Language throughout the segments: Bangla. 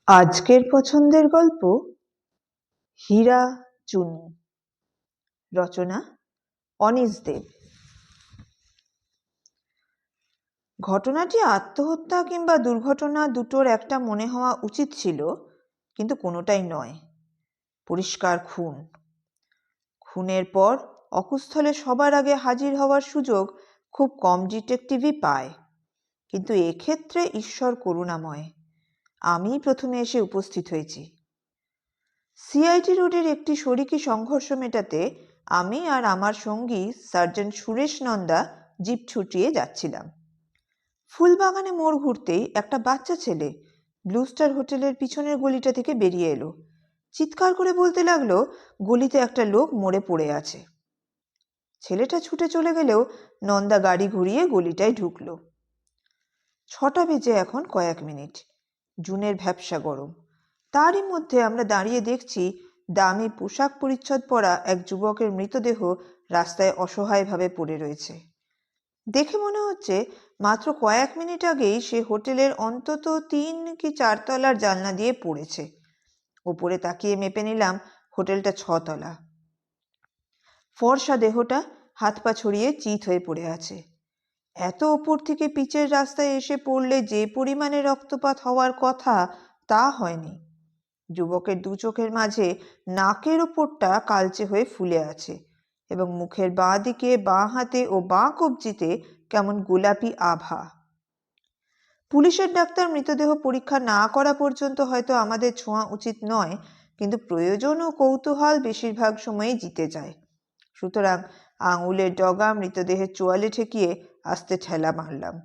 আজকের পছন্দের গল্প হীরা চুনি। রচনা অনিশ দেব। ঘটনাটি আত্মহত্যা কিংবা দুর্ঘটনা দুটোর একটা মনে হওয়া উচিত ছিল, কিন্তু কোনোটাই নয়। পরিষ্কার খুন। খুনের পর অকুস্থলে সবার আগে হাজির হওয়ার সুযোগ খুব কম ডিটেকটিভই পায়, কিন্তু এক্ষেত্রে ঈশ্বর করুণাময়। আমি প্রথমে এসে উপস্থিত হয়েছি। সিআইটি রোডের একটি শরিকি সংঘর্ষ মেটাতে আমি আর আমার সঙ্গী সার্জেন্ট সুরেশ নন্দা জিপ ছুটিয়ে যাচ্ছিলাম। ফুলবাগানে মোড় ঘুরতেই একটা বাচ্চা ছেলে ব্লু স্টার হোটেলের পিছনের গলিটা থেকে বেরিয়ে এলো। চিৎকার করে বলতে লাগলো, গলিতে একটা লোক মরে পড়ে আছে। ছেলেটা ছুটে চলে গেলেও নন্দা গাড়ি ঘুরিয়ে গলিটায় ঢুকলো। 6টা বেজে এখন কয়েক মিনিট। জুনের ভ্যাপসা গরম। তারই মধ্যে আমরা দাঁড়িয়ে দেখছি দামি পোশাক পরিচ্ছদ পরা এক যুবকের মৃতদেহ রাস্তায় অসহায়ভাবে পড়ে রয়েছে। দেখে মনে হচ্ছে মাত্র কয়েক মিনিট আগেই সে হোটেলের অন্তত 3 কি 4 তলার জানলা দিয়ে পড়েছে। উপরে তাকিয়ে মেপে নিলাম হোটেলটা 6 তলা। ফর্সা দেহটা হাত পা ছড়িয়ে চিত হয়ে পড়ে আছে। এত ওপর থেকে পিচের রাস্তায় এসে পড়লে যে পরিমাণে রক্তপাত হওয়ার কথা তা হয়নি। যুবকের দু চোখের মাঝে নাকের ওপরটা কালচে হয়ে ফুলে আছে এবং মুখের বাঁ দিকে, বাঁ হাতে ও বাঁ কবজিতে কেমন গোলাপি আভা। পুলিশের ডাক্তার মৃতদেহ পরীক্ষা না করা পর্যন্ত হয়তো আমাদের ছোঁয়া উচিত নয়, কিন্তু প্রয়োজন ও কৌতূহল বেশিরভাগ সময়ই জিতে যায়। সুতরাং আঙুলের ডগা মৃতদেহের চোয়ালে ঠেকিয়ে আস্তে ঠেলা মারলাম।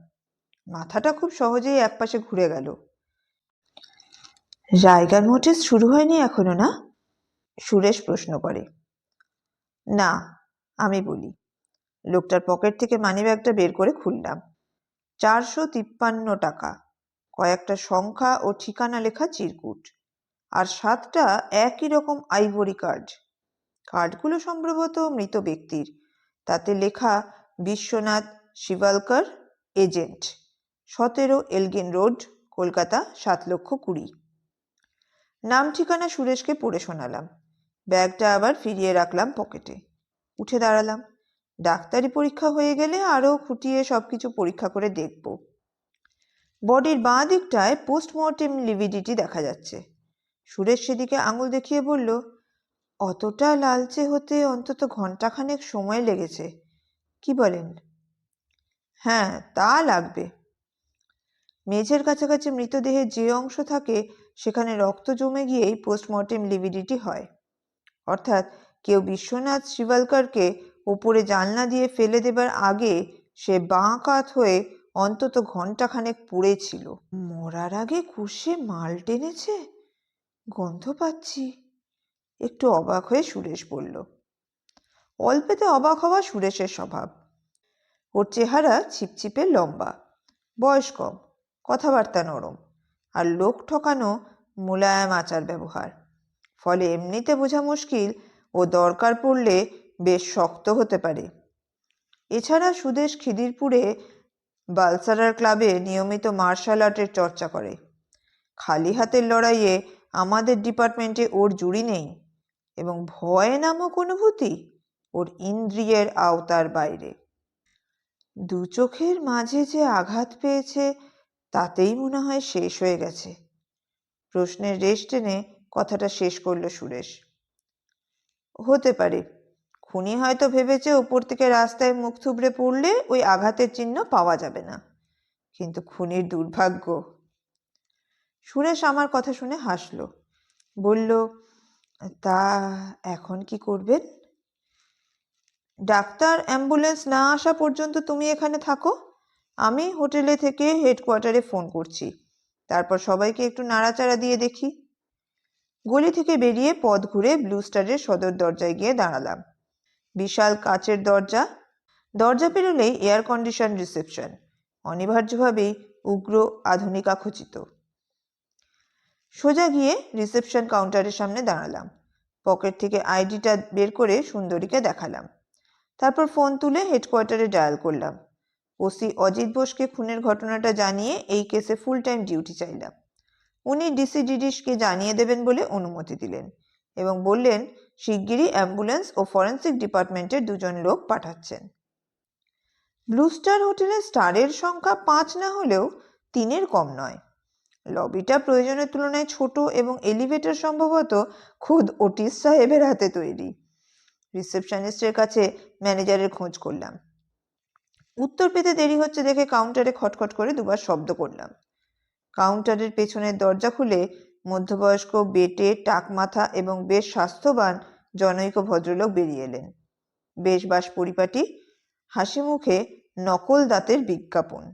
মাথাটা খুব সহজেই একপাশে ঘুরে গেল। রায়গার নোটিস শুরু হয়নি এখনো, না? সুরেশ প্রশ্ন করে। না, আমি বলি। লোকটার পকেট থেকে মানিব্যাগটা বের করে খুললাম। 453 টাকা, কয়েকটা সংখ্যা ও ঠিকানা লেখা চিরকুট, আর 7টা একই রকম আইভরি কার্ড। কার্ডগুলো সম্ভবত মৃত ব্যক্তির। তাতে লেখা Vishwanath Shivalkar, agent, 17 Elgin road, Kolkata 7,20,000। নাম ঠিকানা সুরেশকে পড়ে শোনালাম। ব্যাগটা আবার ফিরিয়ে রাখলাম পকেটে। উঠে দাঁড়ালাম। ডাক্তারি পরীক্ষা হয়ে গেলে আরও খুঁটিয়ে সবকিছু পরীক্ষা করে দেখব। বডির বাঁ দিকটায় পোস্টমর্টেম লিভিডিটি দেখা যাচ্ছে। সুরেশ সেদিকে আঙুল দেখিয়ে বলল, অতটা লালচে হতে অন্তত ঘন্টাখানেক সময় লেগেছে। কি বলেন? হ্যাঁ, তা লাগবে। মেঝের কাছাকাছি মৃতদেহের যে অংশ থাকে সেখানে রক্ত জমে গিয়েই পোস্টমর্টেম লিভিডিটি হয়। অর্থাৎ কেউ বিশ্বনাথ শিভালকরকে ওপরে জানলা দিয়ে ফেলে দেবার আগে সে বাঁ কাত হয়ে অন্তত ঘন্টাখানেক পড়েছিল। মরার আগে কুশে মাল টেনেছে, গন্ধ পাচ্ছি। একটু অবাক হয়ে সুরেশ বলল। অল্পেতে অবাক হওয়া সুরেশের স্বভাব। ওর চেহারা ছিপছিপে লম্বা, বয়স কম, কথাবার্তা নরম, আর লোক ঠকানো মোলায়েম আচার ব্যবহার। ফলে এমনিতে বোঝা মুশকিল ও দরকার পড়লে বেশ শক্ত হতে পারে। এছাড়া সুদেশ খিদিরপুরে বালসারার ক্লাবে নিয়মিত মার্শাল আর্টের চর্চা করে। খালি হাতের লড়াইয়ে আমাদের ডিপার্টমেন্টে ওর জুড়ি নেই, এবং ভয় নামক অনুভূতি ওর ইন্দ্রিয়ের আওতার বাইরে। দু চোখের মাঝে যে আঘাত পেয়েছে তাতেই মনে হয় শেষ হয়ে গেছে। প্রশ্নের রেশ টেনে কথাটা শেষ করল সুরেশ। হতে পারে। খুনি হয়তো ভেবেছে ওপর থেকে রাস্তায় মুখ থুবড়ে পড়লে ওই আঘাতের চিহ্ন পাওয়া যাবে না, কিন্তু খুনির দুর্ভাগ্য। সুরেশ আমার কথা শুনে হাসল, বলল, তা এখন কি করবেন? ডাক্তার অ্যাম্বুলেন্স না আসা পর্যন্ত তুমি এখানে থাকো। আমি হোটেলে থেকে হেডকোয়ার্টারে ফোন করছি। তারপর সবাইকে একটু নাড়াচাড়া দিয়ে দেখি। গলি থেকে বেরিয়ে পথ ঘুরে ব্লু স্টারের সদর দরজায় গিয়ে দাঁড়ালাম। বিশাল কাচের দরজা। দরজা পেরোলেই এয়ার কন্ডিশন রিসেপশন, অনিবার্যভাবেই উগ্র আধুনিকাখচিত। সোজা গিয়ে রিসেপশন কাউন্টারের সামনে দাঁড়ালাম। পকেট থেকে আইডিটা বের করে সুন্দরীকে দেখালাম। তারপর ফোন তুলে হেডকোয়ার্টারে ডায়াল করলাম। ওসি অজিত বোসকে খুনের ঘটনাটা জানিয়ে এই কেসে ফুল টাইম ডিউটি চাইলাম। উনি ডিসিডিডিসকে জানিয়ে দেবেন বলে অনুমতি দিলেন এবং বললেন শিগগিরই অ্যাম্বুলেন্স ও ফরেন্সিক ডিপার্টমেন্টের 2জন লোক পাঠাচ্ছেন। ব্লু স্টার হোটেলের স্টারের সংখ্যা 5 না হলেও 3-এর কম নয়। লবিটা প্রয়োজনের তুলনায় ছোট এবং এলিভেটর সম্ভবত খোদ ওটিস সাহেবের হাতে তৈরি। রিসেপশনিস্টের কাছে ম্যানেজারের খোঁজ করলাম। উত্তর পেতে দেরি হচ্ছে দেখে কাউন্টারে খটখট করে 2বার শব্দ করলাম। কাউন্টারের পেছনের দরজা খুলে মধ্যবয়স্ক, বেটে, টাকমাথা এবং বেশ স্বাস্থ্যবান জনৈক ভদ্রলোক বেরিয়ে এলেন। বেশ বাস পরিপাটি, হাসি মুখে নকল দাঁতের বিজ্ঞাপন।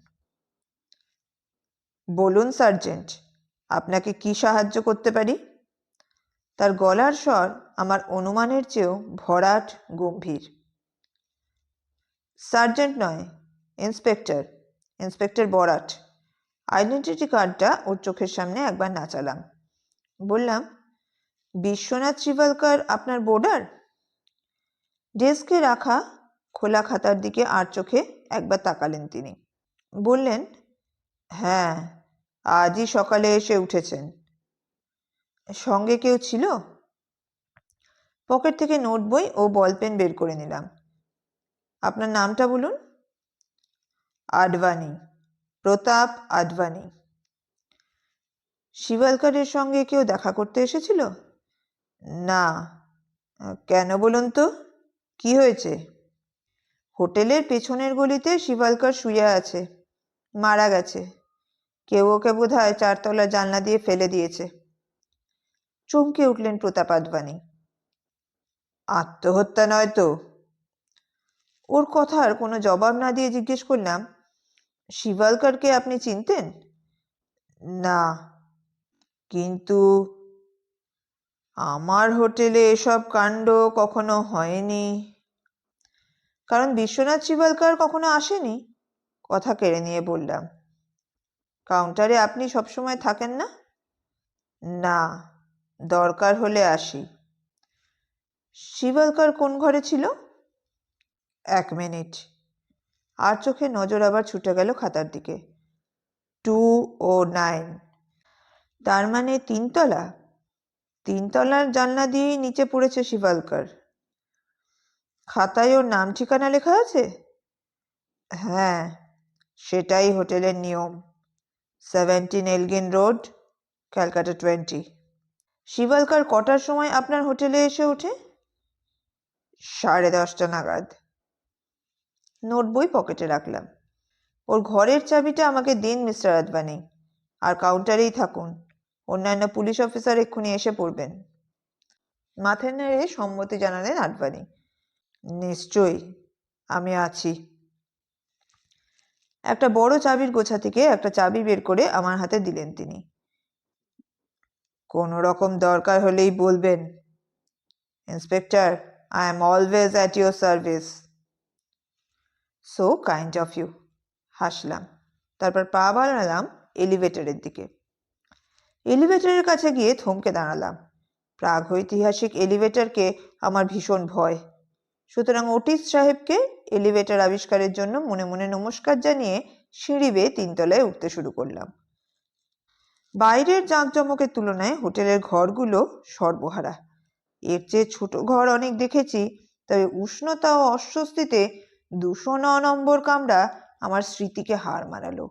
বলুন সার্জেন্ট, আপনাকে কি সাহায্য করতে পারি? তার গলার স্বর আমার অনুমানের চেয়েও ভরাট, গম্ভীর। সার্জেন্ট নয়, ইন্সপেক্টর, ইন্সপেক্টর বরাট। আইডেন্টিটি কার্ডটা ওর চোখের সামনে একবার নাচালাম। বললাম, বিশ্বনাথ শিভালকার আপনার বোর্ডার? ডেস্কে রাখা খোলা খাতার দিকে আর চোখে একবার তাকালেন তিনি। বললেন, হ্যাঁ, আজই সকালে এসে উঠেছেন। সঙ্গে কেউ ছিল? পকেট থেকে নোট বই ও বলপেন বের করে নিলাম। আপনার নামটা বলুন। আডবাণী, প্রতাপ আডবাণী। শিভালকারের সঙ্গে কেউ দেখা করতে এসেছিল? না। কেন বলুন তো, কি হয়েছে? হোটেলের পেছনের গলিতে শিভালকার শুয়ে আছে, মারা গেছে। কেউ ওকে বোধহয় 4তলার জানলা দিয়ে ফেলে দিয়েছে। চমকে উঠলেন প্রতাপ আডবাণী। আত্মহত্যা নয় তো? ওর কথার কোনো জবাব না দিয়ে জিজ্ঞেস করলাম, শিভালকারকে আপনি চিনতেন? না, কিন্তু আমার হোটেলে এসব কাণ্ড কখনো হয়নি। কারণ বিশ্বনাথ শিভালকার কখনো আসেনি? কথা কেড়ে নিয়ে বললাম। কাউন্টারে আপনি সবসময় থাকেন না? না, দরকার হলে আসি। শিভালকার কোন ঘরে ছিল? 1 মিনিট। আর চোখে নজর আবার ছুটে গেল খাতার দিকে। 209। তার মানে 3তলা? 3তলার জানলা দিয়েই নিচে পড়েছে শিভালকার। খাতায় ওর নাম ঠিকানা লেখা আছে? হ্যাঁ, সেটাই হোটেলের নিয়ম। 17 এলগিন রোড, ক্যালকাটা 20। শিভালকার কটার সময় আপনার হোটেলে এসে ওঠে? 10:30 নাগাদ। নোট বই পকেটে রাখলাম। ওর ঘরের চাবিটা আমাকে দিন মিস্টার আডবাণী, আর কাউন্টারেই থাকুন। অন্যান্য পুলিশ অফিসার এক্ষুনি এসে পড়বেন। মাথা নেড়ে সম্মতি জানালেন আডবাণী। নিশ্চয়ই, আমি আছি। একটা বড় চাবির গোছা থেকে একটা চাবি বের করে আমার হাতে দিলেন তিনি। কোনো রকম দরকার হলেই বলবেন। Inspector, I am always at your service. So kind of you. হাসলাম। তারপর পা বাড়ালাম এলিভেটরের দিকে। এলিভেটরের কাছে গিয়ে থমকে দাঁড়ালাম। প্রাগৈতিহাসিক এলিভেটরকে আমার ভীষণ ভয়। সুতরাং ওটিস সাহেবকে এলিভেটর আবিষ্কারের জন্য মনে মনে নমস্কার জানিয়ে সিঁড়ি বেয়ে 3তলায় উঠতে শুরু করলাম। বাইরের জাঁকজমকের তুলনায় হোটেলের ঘরগুলো সর্বহারা। এর চেয়ে ছোট ঘর অনেক দেখেছি, তবে উষ্ণতা ও অস্বস্তিতে 209 নম্বর কামরা আমার স্মৃতিকে হার মানালো।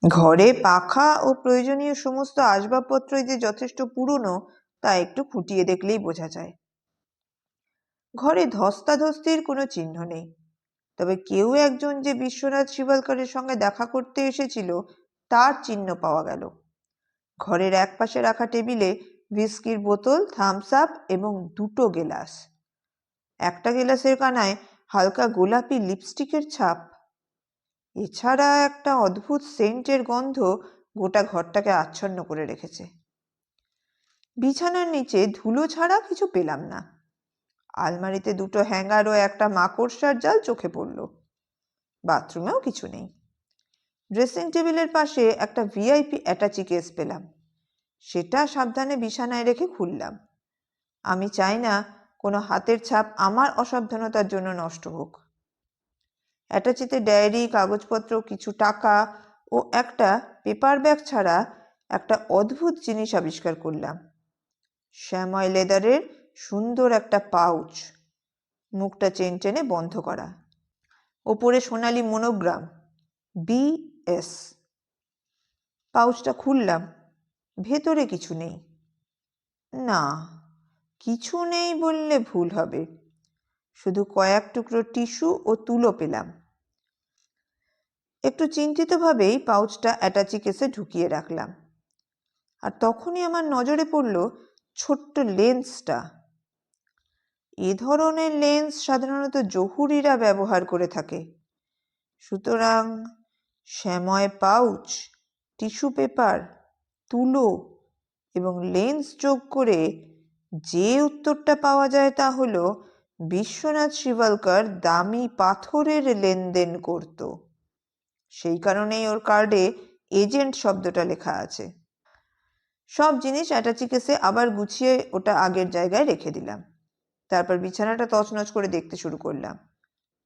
ঘরে পাখা ও প্রয়োজনীয় সমস্ত আসবাবপত্রই যে যথেষ্ট পুরনো তা একটু খুঁটিয়ে দেখলেই বোঝা যায়। ঘরে ধস্তাধস্তির কোনো চিহ্ন নেই, তবে কেউ একজন যে বিশ্বনাথ শিভালকারের সঙ্গে দেখা করতে এসেছিল তার চিহ্ন পাওয়া গেল। ঘরের একপাশে রাখা টেবিলে হুইস্কির বোতল, থামস আপ এবং 2টো গেলাস। একটা গেলাসের কানায় হালকা গোলাপি লিপস্টিকের ছাপ। এছাড়া একটা অদ্ভুত সেন্টের গন্ধ গোটা ঘরটাকে আচ্ছন্ন করে রেখেছে। বিছানার নিচে ধুলো ছাড়া কিছু পেলাম না। আলমারিতে 2টো হ্যাঙ্গার ও একটা মাকড়সার জাল চোখে পড়ল। বাথরুমেও কিছু নেই। ড্রেসিং টেবিলের পাশে একটা ভিআইপি অ্যাটাচি কেস পেলাম। সেটা সাবধানে বিছানায় রেখে খুললাম। আমি চাই না কোনো হাতের ছাপ আমার অসাবধানতার জন্য নষ্ট হোক। অ্যাটাচিতে ডায়েরি, কাগজপত্র, কিছু টাকা ও একটা পেপার ব্যাগ ছাড়া একটা অদ্ভুত জিনিস আবিষ্কার করলাম। শ্যাময় লেদারের সুন্দর একটা পাউচ, মুখটা চেন টেনে বন্ধ করা, ওপরে সোনালি মনোগ্রাম BS। পাউচটা খুললাম, ভেতরে কিছু নেই। না, কিছু নেই বললে ভুল হবে, শুধু কয়েক টুকরো টিস্যু ও তুলো পেলাম। একটু চিন্তিতভাবেই পাউচটা অ্যাটাচি কেসে ঢুকিয়ে রাখলাম। আর তখনই আমার নজরে পড়ল ছোট্ট লেন্সটা। এ ধরনের লেন্স সাধারণত জহুরিরা ব্যবহার করে থাকে। সুতরাং শ্যাময় পাউচ, টিস্যু পেপার, তুলো এবং লেন্স যোগ করে যে উত্তরটা পাওয়া যায় তা হলো বিশ্বনাথ শিভালকার দামি পাথরের লেনদেন করত। সেই কারণেই ওর কার্ডে এজেন্ট শব্দটা লেখা আছে। সব জিনিস অ্যাটাচি কেসে আবার গুছিয়ে ওটা আগের জায়গায় রেখে দিলাম। তারপর বিছানাটা তছনছ করে দেখতে শুরু করলাম।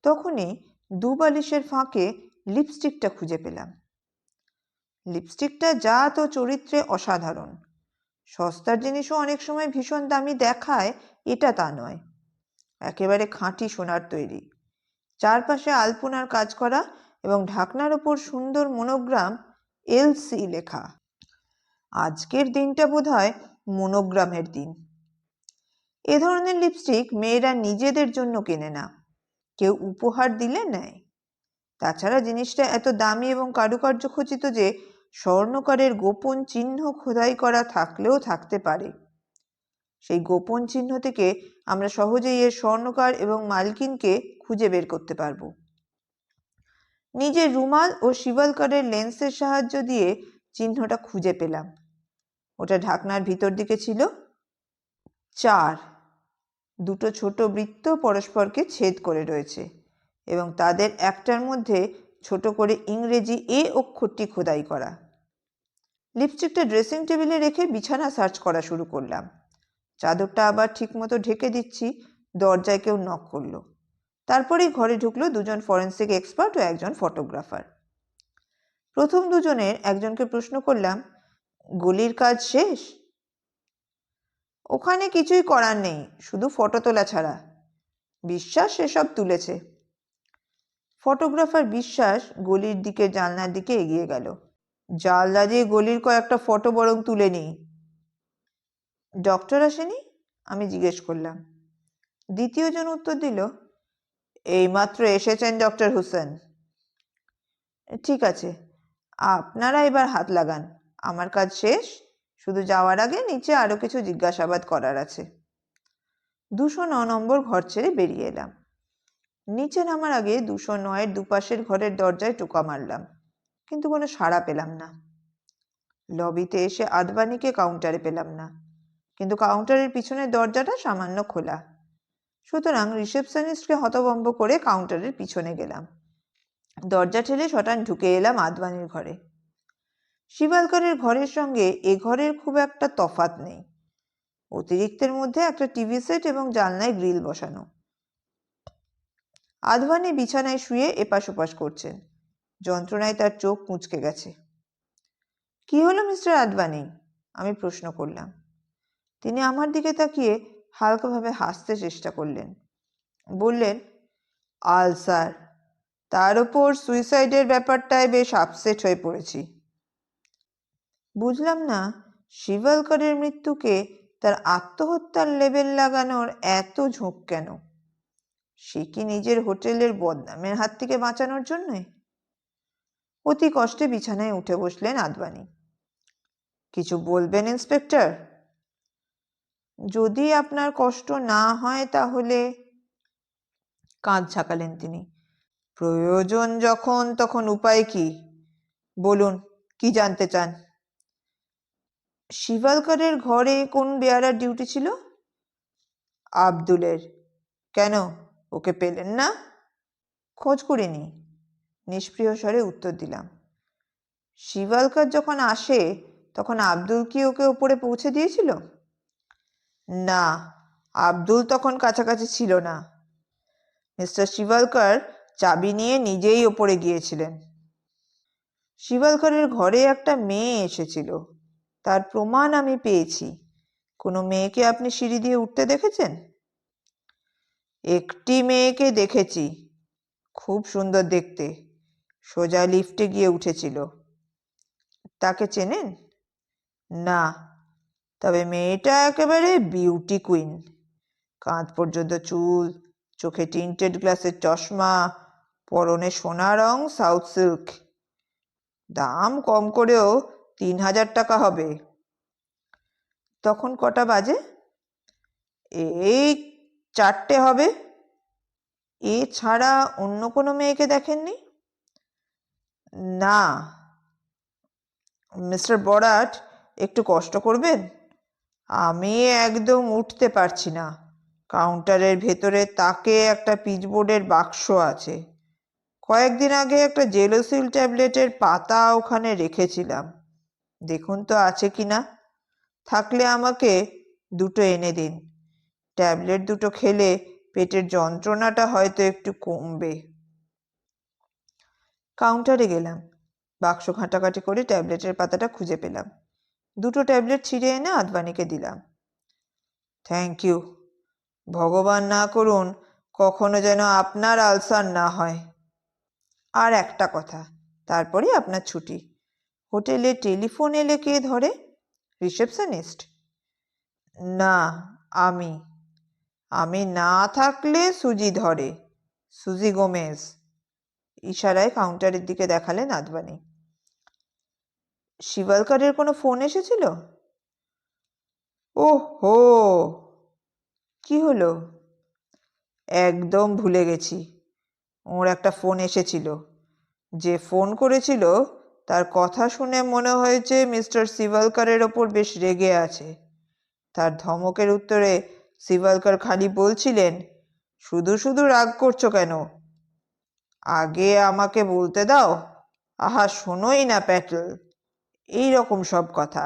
তখনই দুবালিশের ফাঁকে লিপস্টিকটা খুঁজে পেলাম। লিপস্টিকটা জাত ও চরিত্রে অসাধারণ। সস্তার জিনিসও অনেক সময় ভীষণ দামি দেখায়, এটা তা নয়। একেবারে খাঁটি সোনার তৈরি, চারপাশে আলপনার কাজ করা এবং ঢাকনার ওপর সুন্দর মনোগ্রাম LC লেখা। আজকের দিনটা বোধহয় মনোগ্রামের দিন। এ ধরনের লিপস্টিক মেয়েরা নিজেদের জন্য কেনে না, কেউ উপহার দিলে নেয়। তাছাড়া জিনিসটা এত দামি এবং কারুকার্য খচিত যে স্বর্ণকারের গোপন চিহ্ন খোদাই করা থাকলেও থাকতে পারে। সেই গোপন চিহ্ন থেকে আমরা সহজেই এর স্বর্ণকার এবং মালকিনকে খুঁজে বের করতে পারবো। নিজের রুমাল ও শিভালকারের লেন্সের সাহায্য দিয়ে চিহ্নটা খুঁজে পেলাম। ওটা ঢাকনার ভিতর দিকে ছিল। 4 দুটো ছোট বৃত্ত পরস্পরকে ছেদ করে রয়েছে এবং তাদের একটার মধ্যে ছোট করে ইংরেজি A অক্ষরটি খোদাই করা। লিপস্টিকটা ড্রেসিং টেবিলে রেখে বিছানা সার্চ করা শুরু করলাম। চাদরটা আবার ঠিকমতো ঢেকে দিচ্ছি, দরজায় কেউ নক করলো। তারপরেই ঘরে ঢুকলো দুজন ফরেন্সিক এক্সপার্ট ও একজন ফটোগ্রাফার। প্রথম দুজনের একজনকে প্রশ্ন করলাম, গলির কাজ শেষ? ওখানে কিছুই করার নেই, শুধু ফটো তোলা ছাড়া। বিশ্বাস সেসব তুলেছে। ফটোগ্রাফার বিশ্বাস গলির দিকে জানলার দিকে এগিয়ে গেল। জানলা দিয়ে গলির কয়েকটা ফটো বরং তুলে নিই। ডক্টর আসেনি? আমি জিজ্ঞেস করলাম। দ্বিতীয় জন উত্তর দিল, এইমাত্র এসেছেন ডক্টর হুসেন। ঠিক আছে, আপনারা এবার হাত লাগান, আমার কাজ শেষ। শুধু যাওয়ার আগে নিচে আরো কিছু জিজ্ঞাসাবাদ করার আছে। 209 নম্বর ঘর ছেড়ে বেরিয়ে এলাম। নিচে নামার আগে 209-এর দুপাশের ঘরের দরজায় টোকা মারলাম, কিন্তু কোনো সাড়া পেলাম না। লবিতে এসে আদবানিকে কাউন্টারে পেলাম না, কিন্তু কাউন্টারের পিছনের দরজাটা সামান্য খোলা। সুতরাং রিসেপশনিস্টকে হতভম্ব করে কাউন্টারের পিছনে গেলাম। দরজা ঠেলে শটান ঢুকে এলাম আদবানির ঘরে। শিভালকারের ঘরের সঙ্গে এ ঘরের খুব একটা তফাৎ নেই। অতিরিক্তের মধ্যে একটা টিভি সেট এবং জানলায় গ্রিল বসানো। আদবানি বিছানায় শুয়ে এপাশ ওপাশ করছেন। যন্ত্রণায় তার চোখ মুচকে গেছে। কি হলো মিস্টার আদবানি? আমি প্রশ্ন করলাম। তিনি আমার দিকে তাকিয়ে হালকাভাবে হাসতে চেষ্টা করলেন। বললেন, আলসার, তার ওপর সুইসাইডের ব্যাপারটায় বেশ আপসেট হয়ে পড়েছি। বুঝলাম না শিভালকারের মৃত্যুকে তার আত্মহত্যার লেবেল লাগানোর এত ঝোঁক কেন। সে কি নিজের হোটেলের বদনামের হাত থেকে বাঁচানোর জন্যে? অতি কষ্টে বিছানায় উঠে বসলেন আদবানি। কিছু বলবেন ইন্সপেক্টর? যদি আপনার কষ্ট না হয় তাহলে। কাঁধ ঝাঁকালেন তিনি। প্রয়োজন যখন তখন উপায় কি? বলুন, কি জানতে চান? শিভালকারের ঘরে কোন বেয়ারার ডিউটি ছিল? আব্দুলের। কেন, ওকে পেলেন না? খোঁজ করিনি, নিষ্প্রিয় স্বরে উত্তর দিলাম। শিভালকার যখন আসে তখন আব্দুল কি ওকে ওপরে পৌঁছে দিয়েছিল? না, আব্দুল তখন কাছাকাছি ছিল না। মিস্টার শিভালকার চাবি নিয়ে নিজেই ওপরে গিয়েছিলেন। শিভালকারের ঘরে একটা মেয়ে এসেছিল, তার প্রমাণ আমি পেয়েছি। কোনো মেয়েকে আপনি সিঁড়ি দিয়ে উঠতে দেখেছেন? একটি মেয়েকে দেখেছি, খুব সুন্দর দেখতে, সোজা লিফটে গিয়ে উঠেছিল। তাকে চেনেন? না, তবে মেয়েটা একেবারে বিউটি কুইন। কাঁধ পর্যন্ত চুল, চোখে টিন্টেড গ্লাসের চশমা, পরনে সোনা রং সাউথ সিল্ক। দাম কম করেও 3,000 টাকা হবে। তখন কটা বাজে? এই 4টে হবে। এছাড়া অন্য কোনো মেয়েকে দেখেননি? না। মিস্টার বরাট, একটু কষ্ট করবেন? আমি একদম উঠতে পারছি না। কাউন্টারের ভেতরে তাকে একটা পিচবোর্ডের বাক্স আছে। কয়েকদিন আগে একটা জেলোসিল ট্যাবলেটের পাতা ওখানে রেখেছিলাম। দেখুন তো আছে কিনা। থাকলে আমাকে দুটো এনে দিন। ট্যাবলেট দুটো খেলে পেটের যন্ত্রণাটা হয়তো একটু কমবে। কাউন্টারে গেলাম। বাক্স ঘাঁটাঘাঁটি করে ট্যাবলেটের পাতাটা খুঁজে পেলাম। দুটো ট্যাবলেট ছিঁড়ে এনে আদবানিকে দিলাম। Thank you. ভগবান না করুন কখনো যেন আপনার আলসার না হয়। আর একটা কথা, তারপরে আপনার ছুটি। হোটেলে টেলিফোন এলে কে ধরে? রিসেপশনিস্ট? না, আমি। আমি না থাকলে সুজি ধরে, সুজি গোমেজ। ইশারায় কাউন্টারের দিকে দেখালেন আদবানি। শিবালকারের কোনো ফোন এসেছিল? ওহ হো, কি হলো? একদম ভুলে গেছি। ওর একটা ফোন এসেছিল। যে ফোন করেছিল তার কথা শুনে মনে হয়েছে মিস্টার শিবালকারের ওপর বেশ রেগে আছে। তার ধমকের উত্তরে শিবালকার খালি বলছিলেন, শুধু শুধু রাগ করছো কেন? আগে আমাকে বলতে দাও। আহা, শোনোই না প্যাটেল। এই রকম সব কথা।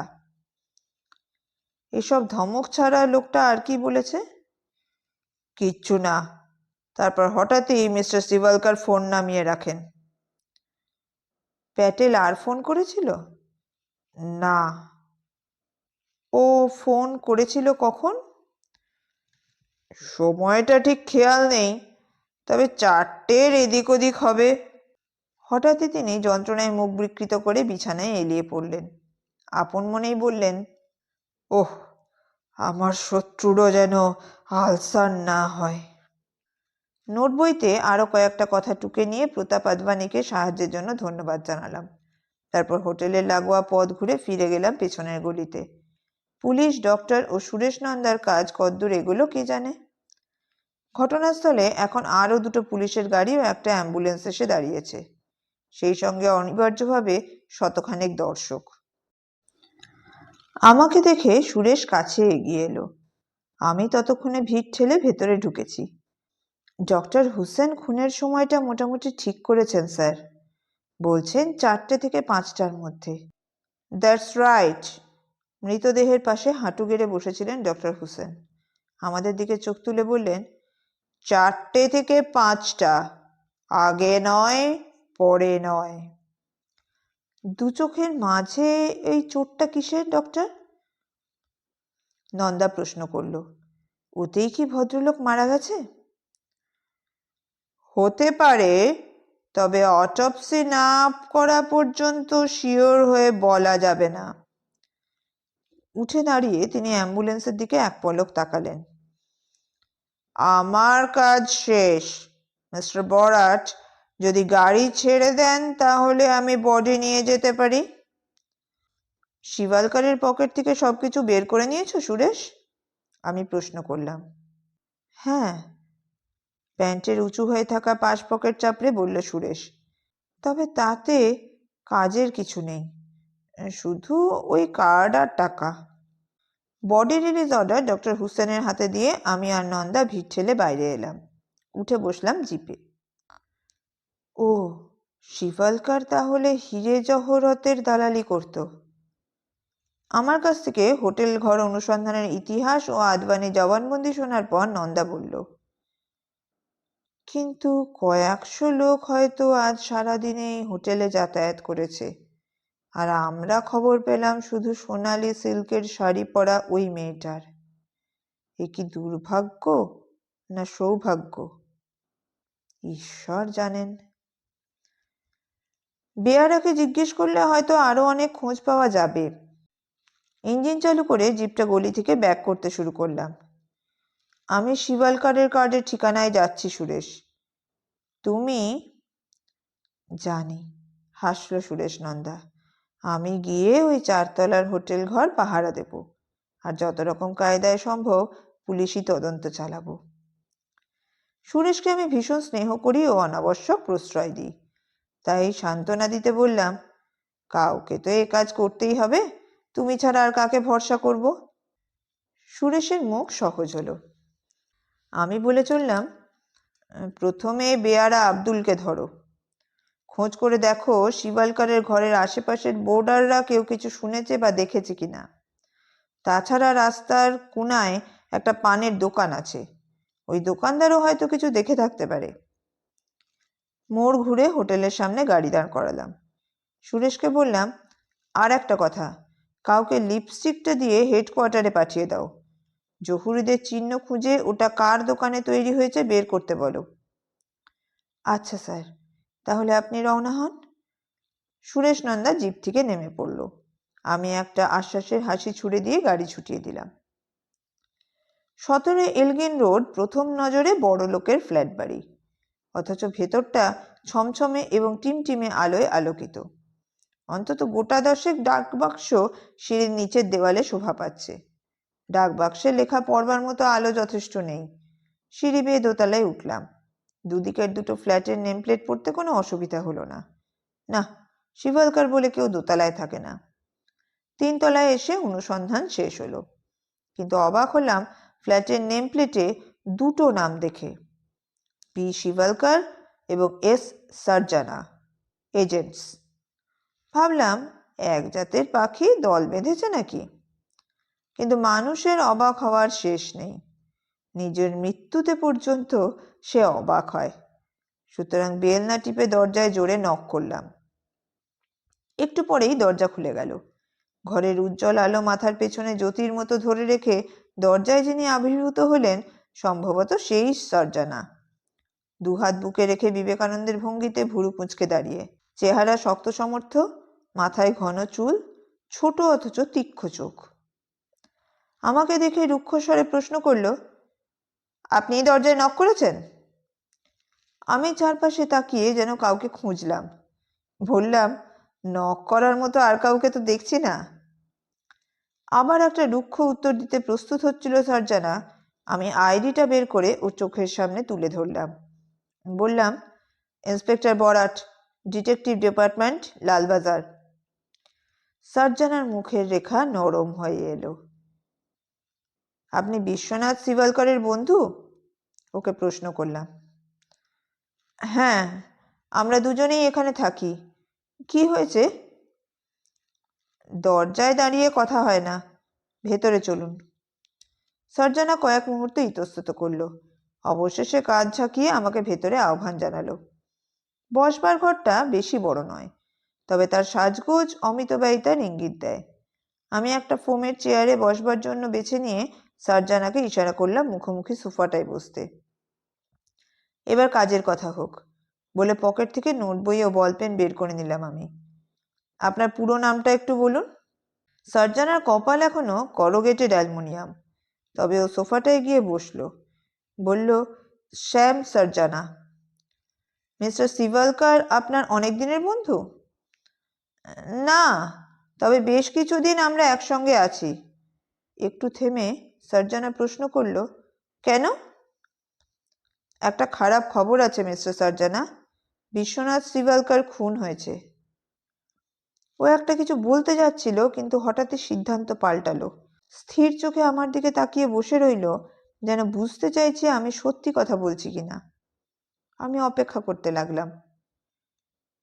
এসব ধমক ছাড়া লোকটা আর কি বলেছে? কিচ্ছু না। তারপর হঠাৎই মিস্টার শিবালকার ফোন নামিয়ে রাখেন। প্যাটেল আর ফোন করেছিল? না। ও ফোন করেছিল কখন? সময়টা ঠিক খেয়াল নেই, তবে 4টের এদিক ওদিক হবে। হঠাৎই তিনি যন্ত্রণায় মুখ বিকৃত করে বিছানায় এলিয়ে পড়লেন। আপন মনেই বললেন, ওহ, আমার শত্রুরও যেন আলসার না হয়। নোট বইতে আরও কয়েকটা কথা টুকে নিয়ে প্রতাপ আদবানিকে সাহায্যের জন্য ধন্যবাদ জানালাম। তারপর হোটেলের লাগোয়া পথ ঘুরে ফিরে গেলাম পেছনের গলিতে। পুলিশ, ডক্টর ও সুরেশ নন্দার কাজ কদ্দূর এগুলো কে জানে। ঘটনাস্থলে এখন আরও দুটো পুলিশের গাড়ি ও একটা অ্যাম্বুলেন্স এসে দাঁড়িয়েছে। সেই সঙ্গে অনিবার্যভাবে শতখানেক দর্শক। আমাকে দেখে সুরেশ কাছে এগিয়ে এলো। আমি ততক্ষণে ভিড় ঠেলে ভেতরে ঢুকেছি। ডক্টর হুসেন খুনের সময়টা মোটামুটি ঠিক করেছেন স্যার। বলছেন 4টে থেকে 5টার মধ্যে। That's right. মৃতদেহের পাশে হাঁটু গেড়ে বসেছিলেন ডক্টর হুসেন। আমাদের দিকে চোখ তুলে বললেন, 4টে থেকে 5টা, আগে নয়, পরে নয়। দু চোখের মাঝে এই চোটটা কিসের ডক্টর? নন্দা প্রশ্ন করল। ওতেই কি ভদ্রলোক মারা গেছে? হতে পারে, তবে অটপসি না করা পর্যন্ত শিওর হয়ে বলা যাবে না। উঠে দাঁড়িয়ে তিনি অ্যাম্বুলেন্সের দিকে এক পলক তাকালেন। আমার কাজ শেষ। মিস্টার বরাট, যদি গাড়ি ছেড়ে দেন তাহলে আমি বডি নিয়ে যেতে পারি। শিবালকারের পকেট থেকে সবকিছু বের করে নিয়েছো সুরেশ? আমি প্রশ্ন করলাম। হ্যাঁ, প্যান্টের উঁচু হয়ে থাকা পাশ পকেট চাপড়ে বলল সুরেশ। তবে তাতে কাজের কিছু নেই, শুধু ওই কার্ড আর টাকা। বডি রিলিজ অর্ডার ডক্টর হুসেনের হাতে দিয়ে আমি আর নন্দা ভিড় ঠেলে বাইরে এলাম। উঠে বসলাম জিপে। ও, শিবালকার তাহলে হিরে জহরতের দালালি করত। আমার কাছ থেকে হোটেল ঘর অনুসন্ধানের ইতিহাস ও আদবানি জবানবন্দি শোনার পর নন্দা বলল, কিন্তু কয়েকশো লোক হয়তো আজ সারাদিনে এই হোটেলে যাতায়াত করেছে। আর আমরা খবর পেলাম শুধু সোনালি সিল্কের শাড়ি পরা ওই মেয়েটার। এ কি দুর্ভাগ্য না সৌভাগ্য, ঈশ্বর জানেন। বেয়ারাকে জিজ্ঞেস করলে হয়তো আরো অনেক খোঁজ পাওয়া যাবে। ইঞ্জিন চালু করে জিপটা গলি থেকে ব্যাক করতে শুরু করলাম। আমি শিবালকারের কার্ডের ঠিকানায় যাচ্ছি সুরেশ। তুমি? জানি, হাসল সুরেশ নন্দা। আমি গিয়ে ওই 4 তলার হোটেল ঘর পাহারা দেব, আর যত রকম কায়দায় সম্ভব পুলিশি তদন্ত চালাবো। সুরেশকে আমি ভীষণ স্নেহ করি ও অনাবশ্যক প্রশ্রয় দিই, তাই সান্ত্বনা দিতে বললাম, কাউকে তো এ কাজ করতেই হবে, তুমি ছাড়া আর কাকে ভরসা করব? সুরেশের মুখ সহজ হলো। আমি বলে চললাম, প্রথমে বেয়ারা আব্দুলকে ধরো। খোঁজ করে দেখো শিবালকারের ঘরের আশেপাশের বোর্ডাররা কেউ কিছু শুনেছে বা দেখেছে কিনা। তাছাড়া রাস্তার কোনায় একটা পানের দোকান আছে, ওই দোকানদারও হয়তো কিছু দেখে থাকতে পারে। মোড় ঘুরে হোটেলের সামনে গাড়ি দাঁড় করালাম। সুরেশকে বললাম, আর একটা কথা, কাউকে লিপস্টিকটা দিয়ে হেডকোয়ার্টারে পাঠিয়ে দাও। জহুরিদের চিহ্ন খুঁজে ওটা কার দোকানে তৈরি হয়েছে বের করতে বলো। আচ্ছা স্যার, তাহলে আপনি রওনা হন। সুরেশ নন্দা জিপ থেকে নেমে পড়ল। আমি একটা আশ্বাসের হাসি ছুড়ে দিয়ে গাড়ি ছুটিয়ে দিলাম। 17 এলগিন রোড প্রথম নজরে বড় লোকের ফ্ল্যাট বাড়ি, অথচ ভেতরটা ছমছমে এবং টিমটিমে আলোয় আলোকিত। অন্তত গোটা 10 ডাকবাক্স সিঁড়ির নিচের দেওয়ালে শোভা পাচ্ছে। ডাকবাক্সে লেখা পড়বার মতো আলো যথেষ্ট নেই। সিঁড়ি বেয়ে দোতলায় উঠলাম। দুদিকের দুটো ফ্ল্যাটের নেম প্লেট পড়তে কোনো অসুবিধা হলো না। না, শিবালকার বলে কেউ দোতলায় থাকে না। 3 তলায় এসে অনুসন্ধান শেষ হলো, কিন্তু অবাক হলাম ফ্ল্যাটের নেম প্লেটে দুটো নাম দেখে, পি শিবালকার এবং এস সার্জানা, এজেন্টস। ভাবলাম এক জাতের পাখি দল বেঁধেছে নাকি। কিন্তু মানুষের অবাক হওয়ার শেষ নেই, নিজের মৃত্যুতে পর্যন্ত সে অবাক হয়। সুতরাং বেল না টিপে দরজায় জোরে নক করলাম। একটু পরেই দরজা খুলে গেল। ঘরের উজ্জ্বল আলো মাথার পেছনে জ্যোতির মতো ধরে রেখে দরজায় যিনি আবির্ভূত হলেন সম্ভবত সেই সার্জানা। দুহাত বুকে রেখে বিবেকানন্দের ভঙ্গিতে ভুরু কুঁচকে দাঁড়িয়ে, চেহারা শক্ত সমর্থ, মাথায় ঘন চুল, ছোট অথচ তীক্ষ্ণ চোখ। আমাকে দেখে রুক্ষ স্বরে প্রশ্ন করল, আপনি দরজায় নক করেছেন? আমি চারপাশে তাকিয়ে যেন কাউকে খুঁজলাম। বললাম, নক করার মতো আর কাউকে তো দেখছি না। আবার একটা রুক্ষ উত্তর দিতে প্রস্তুত হচ্ছিল সার্জানা। আমি আইডিটা বের করে ওর চোখের সামনে তুলে ধরলাম। বললাম, inspector Barat, detective department, Lalbazar. সার্জানার মুখের রেখা নরম হয়ে এলো। আপনি বিশ্বনাথ শিবালকারের বন্ধু? ওকে প্রশ্ন করলাম। হ্যাঁ, আমরা দুজনেই এখানে থাকি। কি হয়েছে? দরজায় দাঁড়িয়ে কথা হয় না, ভেতরে চলুন। সার্জানা কয়েক মুহূর্ত ইতস্তত করলো, অবশেষে কাঁধ ঝাঁকিয়ে আমাকে ভেতরে আহ্বান জানালো। বসবার ঘরটা বেশি বড় নয়, তবে তার সাজগোজ অমিতব্যয়িতার ইঙ্গিত দেয়। আমি একটা ফোমের চেয়ারে বসবার জন্য বেছে নিয়ে সার্জানাকে ইশারা করলাম মুখোমুখি সোফাটায় বসতে। এবার কাজের কথা হোক বলে পকেট থেকে নোট বই ও বল পেন বের করে নিলাম আমি। আপনার পুরো নামটা একটু বলুন। সার্জানার কপাল এখনো করোগেটেড অ্যালুমিনিয়াম, তবে ও সোফাটায় গিয়ে বসলো। বলল, শ্যাম সার্জানা। মিস্টার শিবালকার আপনার অনেক দিনের বন্ধু? না, তবে বেশ কিছুদিন আমরা একসঙ্গে আছি। একটু থেমে সার্জানা প্রশ্ন করল, কেন? একটা খারাপ খবর আছে মিস্টার সার্জানা, বিশ্বনাথ শিবালকার খুন হয়েছে। ও একটা কিছু বলতে যাচ্ছিল, কিন্তু হঠাৎই সিদ্ধান্ত পাল্টালো। স্থির চোখে আমার দিকে তাকিয়ে বসে রইল, যেন বুঝতে চাইছে আমি সত্যি কথা বলছি কিনা। আমি অপেক্ষা করতে লাগলাম।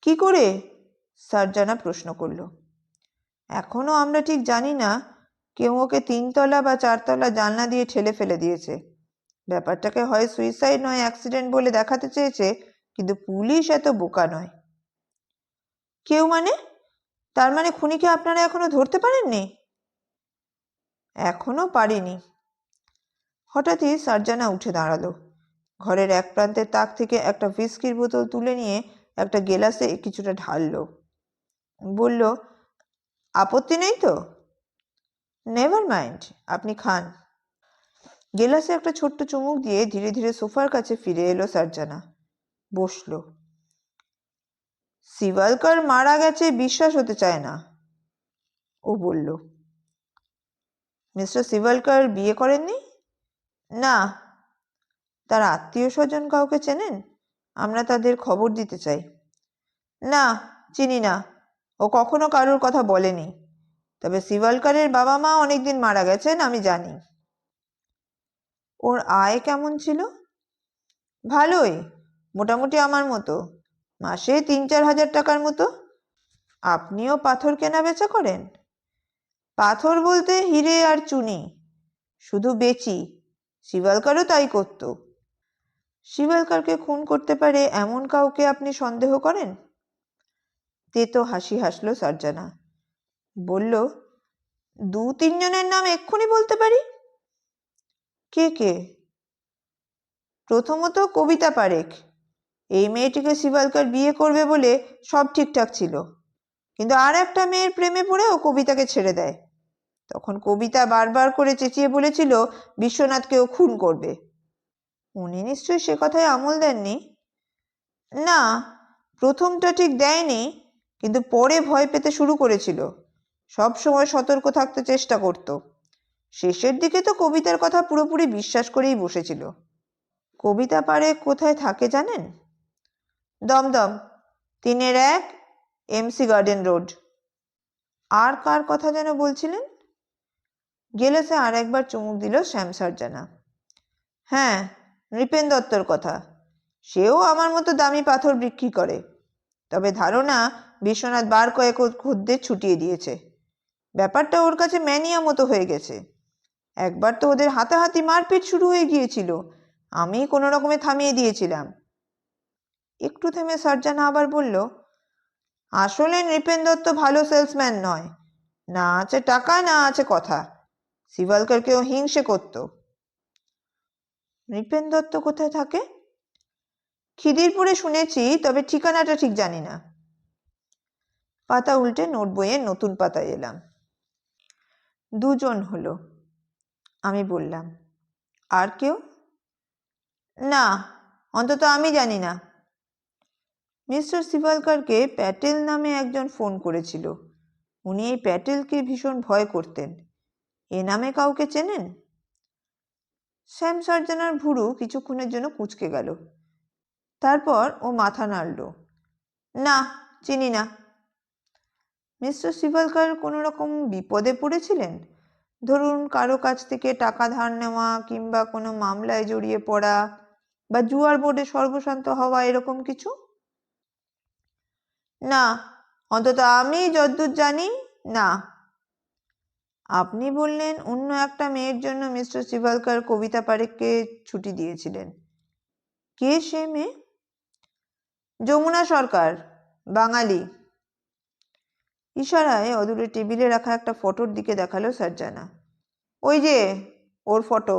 কি করে? সার্জানা প্রশ্ন করল। এখনো আমরা ঠিক জানি না, কেউ ওকে 3 তলা বা 4 তলা জানলা দিয়ে ঠেলে ফেলে দিয়েছে। ব্যাপারটাকে হয় সুইসাইড নয় অ্যাক্সিডেন্ট বলে দেখাতে চেয়েছে, কিন্তু পুলিশ এত বোকা নয়। কেউ মানে? তার মানে খুনিকে আপনারা এখনো ধরতে পারেননি? এখনো পারিনি। হঠাৎই সার্জানা উঠে দাঁড়ালো। ঘরের এক প্রান্তের তাক থেকে একটা হুইস্কির বোতল তুলে নিয়ে একটা গেলাসে কিছুটা ঢাললো। বলল, আপত্তি নেই তো? নেভার মাইন্ড, আপনি খান। গেলাসে একটা ছোট্ট চুমুক দিয়ে ধীরে ধীরে সোফার কাছে ফিরে এলো সার্জানা। বসলো। শিভালকার মারা গেছে বিশ্বাস হতে চায় না, ও বলল। মিস্টার শিভালকার বিয়ে করেননি? না। তার আত্মীয় স্বজন কাউকে চেনেন? আমরা তাদের খবর দিতে চাই। না, চিনি না। ও কখনো কারোর কথা বলেনি। তবে শিভালকারের বাবা মা অনেকদিন মারা গেছেন, আমি জানি। ওর আয় কেমন ছিল? ভালোই, মোটামুটি আমার মতো, মাসে 3-4 হাজার টাকার মতো। আপনিও পাথর কেনা বেচা করেন? পাথর বলতে হিরে আর চুনি, শুধু বেচি। শিভালকারও তাই করত। শিভালকারকে খুন করতে পারে এমন কাউকে আপনি সন্দেহ করেন? তেতো হাসি হাসলো সার্জানা। বলল, 2-3 জনের নাম এক্ষুনি বলতে পারি। কে কে? প্রথমত কবিতা পারেখ। এই মেয়েটিকে শিভালকার বিয়ে করবে বলে সব ঠিকঠাক ছিল, কিন্তু আর একটা মেয়ের প্রেমে পড়ে ও কবিতাকে ছেড়ে দেয়। তখন কবিতা বারবার করে চেঁচিয়ে বলেছিল বিশ্বনাথকে ও খুন করবে। উনি নিশ্চয়ই সে কথায় আমল দেননি? না, প্রথমটা ঠিক দেয়নি, কিন্তু পরে ভয় পেতে শুরু করেছিল। সব সময় সতর্ক থাকতে চেষ্টা করত। শেষের দিকে তো কবিতার কথা পুরোপুরি বিশ্বাস করেই বসেছিল। কবিতা পারেখ কোথায় থাকে জানেন? Dumdum, 3-1 MC garden road. আর কার কথা যেন বলছিলেন? গেলেসে আর একবার চুমুক দিল শ্যাম সার্জানা। হ্যাঁ, নৃপেন দত্তর কথা। সেও আমার মতো দামি পাথর বিক্রি করে। তবে ধারণা বিশ্বনাথ বার কয়েক খদ্দের ছুটিয়ে দিয়েছে। ব্যাপারটা ওর কাছে ম্যানিয়া মতো হয়ে গেছে। একবার তো ওদের হাতাহাতি মারপিট শুরু হয়ে গিয়েছিল, আমি কোনো রকমে থামিয়ে দিয়েছিলাম। একটু থেমে সার্জানা আবার বলল, আসলে নৃপেন দত্ত ভালো সেলসম্যান নয়। না আছে টাকা, না আছে কথা। শিভালকারকেও হিংসে করত। নৃপেন দত্ত কোথায় থাকে? খিদিরপুরে শুনেছি, তবে ঠিকানাটা ঠিক জানি না। পাতা উল্টে নোট বইয়ের নতুন পাতায় এলাম। 2 জন হলো, আমি বললাম। আর কেউ? না, অন্তত আমি জানি না। মিস্টার শিভালকারকে প্যাটেল নামে একজন ফোন করেছিল। উনি এই প্যাটেলকে ভীষণ ভয় করতেন। এ নামে কাউকে চেনেন? শ্যাম সার্জানার ভুরু কিছুক্ষণের জন্য কুঁচকে গেল। তারপর ও মাথা নাড়ল। না, চিনি না। মিস্টার শিভালকার কোনো রকম বিপদে পড়েছিলেন? ধরুন কারো কাছ থেকে টাকা ধার নেওয়া, কিংবা কোনো মামলায় জড়িয়ে পড়া, বা জুয়ার বোর্ডে সর্বশান্ত হওয়া, এরকম কিছু? না, অন্তত আমি যতদূর জানি না। আপনি বললেন অন্য একটা মেয়ের জন্য মিস্টার শিভালকার কবিতা পারেখকে ছুটি দিয়েছিলেন। কে সে মেয়ে? যমুনা সরকার, বাঙালি। ইশারায় অদূরে টেবিলে রাখা একটা ফটোর দিকে দেখালো সার্জানা। ওই যে ওর ফটো।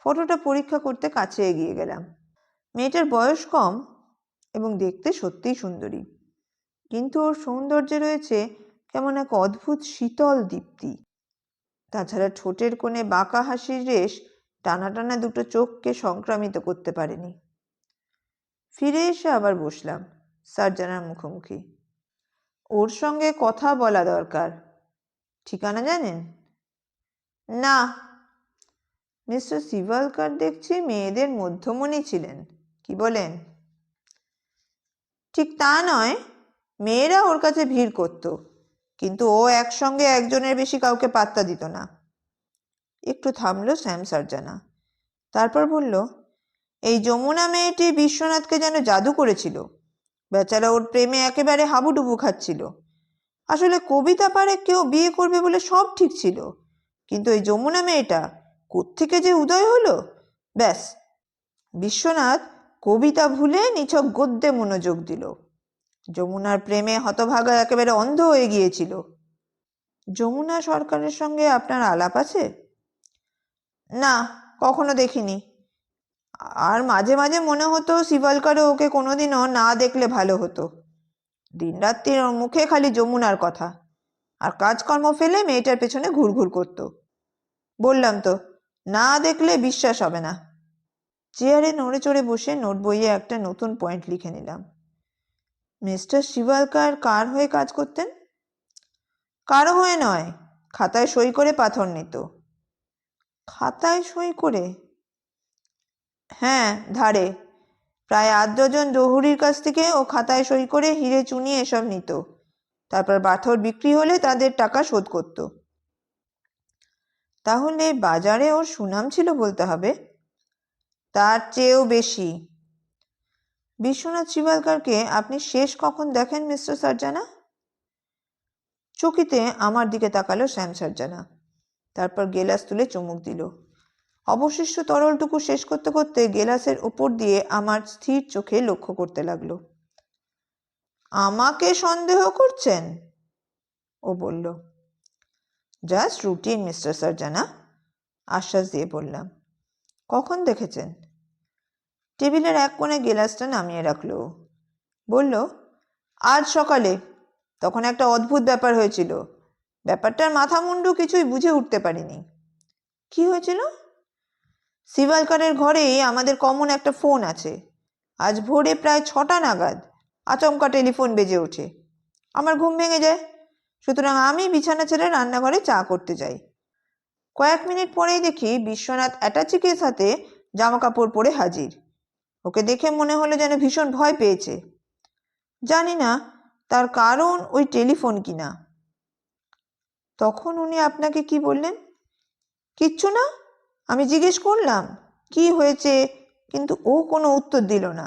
ফটোটা পরীক্ষা করতে কাছে এগিয়ে গেলাম। মেয়েটার বয়স কম এবং দেখতে সত্যিই সুন্দরী, কিন্তু ওর সৌন্দর্যে রয়েছে কেমন এক অদ্ভুত শীতল দীপ্তি। তাছাড়া ঠোঁটের কোণে বাঁকা হাসির রেশ টানা টানা দুটো চোখকে সংক্রামিত করতে পারেনি। ফিরে এসে আবার বসলাম সার্জানার মুখোমুখি। ওর সঙ্গে কথা বলা দরকার। ঠিকানা জানেন? না। মিস্টার শিভালকার দেখছি মেয়েদের মধ্যমণি ছিলেন, কি বলেন? ঠিক তা নয়, মেয়েরা ওর কাছে ভিড় করত, কিন্তু ও একসঙ্গে একজনের বেশি কাউকে পাত্তা দিত না। একটু থামলো শ্যাম সার্জানা, তারপর বলল, এই যমুনা মেয়েটি বিশ্বনাথকে যেন জাদু করেছিল। বেচারা ওর প্রেমে একেবারে হাবুডুবু খাচ্ছিল। আসলে কবিতা পারেখ কেউ বিয়ে করবে বলে সব ঠিক ছিল, কিন্তু এই যমুনা মেয়েটা কোত্থেকে যে উদয় হলো, ব্যাস বিশ্বনাথ কবিতা ভুলে নিছক গদ্যে মনোযোগ দিল। যমুনার প্রেমে হতভাগা একেবারে অন্ধ হয়ে গিয়েছিল। যমুনা সরকারের সঙ্গে আপনার আলাপ আছে? না, কখনো দেখিনি। আর মাঝে মাঝে মনে হতো শিবালকারও ওকে কোনোদিনও না দেখলে ভালো হতো। দিনরাত্রি ওর মুখে খালি যমুনার কথা, আর কাজকর্ম ফেলে মেয়েটার পেছনে ঘুরঘুর করতো। বললাম তো, না দেখলে বিশ্বাস হবে না। চেয়ারে নড়ে চড়ে বসে নোট বইয়ে একটা নতুন পয়েন্ট লিখে নিলাম। মিস্টার শিবালকার কার হয়ে কাজ করতেন? কারো হয়ে নয়, খাতায় সই করে পাথর নিত। খাতায় সই করে? হ্যাঁ, ধারে। প্রায় 8 ডজন জহুরির কাছ থেকে ও খাতায় সই করে হিরে চুনি এসব নিত। তারপর পাথর বিক্রি হলে তাদের টাকা শোধ করত। তাহলে বাজারে ওর সুনাম ছিল বলতে হবে। তার চেয়েও বেশি। বিশ্বনাথ শিবালকারকে আপনি শেষ কখন দেখেন মিস্টার সার্জানা? চকিতে আমার দিকে তাকালো শ্যাম সার্জানা। তারপর গেলাস তুলে চুমুক দিল। অবশিষ্ট তরলটুকু শেষ করতে করতে গেলাসের ওপর দিয়ে আমার স্থির চোখে লক্ষ্য করতে লাগলো। আমাকে সন্দেহ করছেন? ও বলল। জাস্ট রুটিন মিস্টার সার্জানা, আশ্বাস দিয়ে বললাম। কখন দেখেছেন? টেবিলের এক কোণে গেলাসটা নামিয়ে রাখলো। বলল, আজ সকালে। তখন একটা অদ্ভুত ব্যাপার হয়েছিল। ব্যাপারটার মাথা মুন্ডু কিছুই বুঝে উঠতে পারিনি। কি হয়েছিল? শিবালকারের ঘরেই আমাদের কমন একটা ফোন আছে। আজ ভোরে প্রায় 6টা নাগাদ আচমকা টেলিফোন বেজে ওঠে। আমার ঘুম ভেঙে যায়। সুতরাং আমি বিছানা ছেড়ে রান্নাঘরে চা করতে যাই। কয়েক মিনিট পরেই দেখি বিশ্বনাথ অ্যাটাচিকের সাথে জামা কাপড় পরে হাজির। ওকে দেখে মনে হলো যেন ভীষণ ভয় পেয়েছে। জানি না তার কারণ ওই টেলিফোন কিনা। তখন উনি আপনাকে কি বললেন? কিচ্ছু না। আমি জিজ্ঞেস করলাম কি হয়েছে, কিন্তু ও কোনো উত্তর দিল না।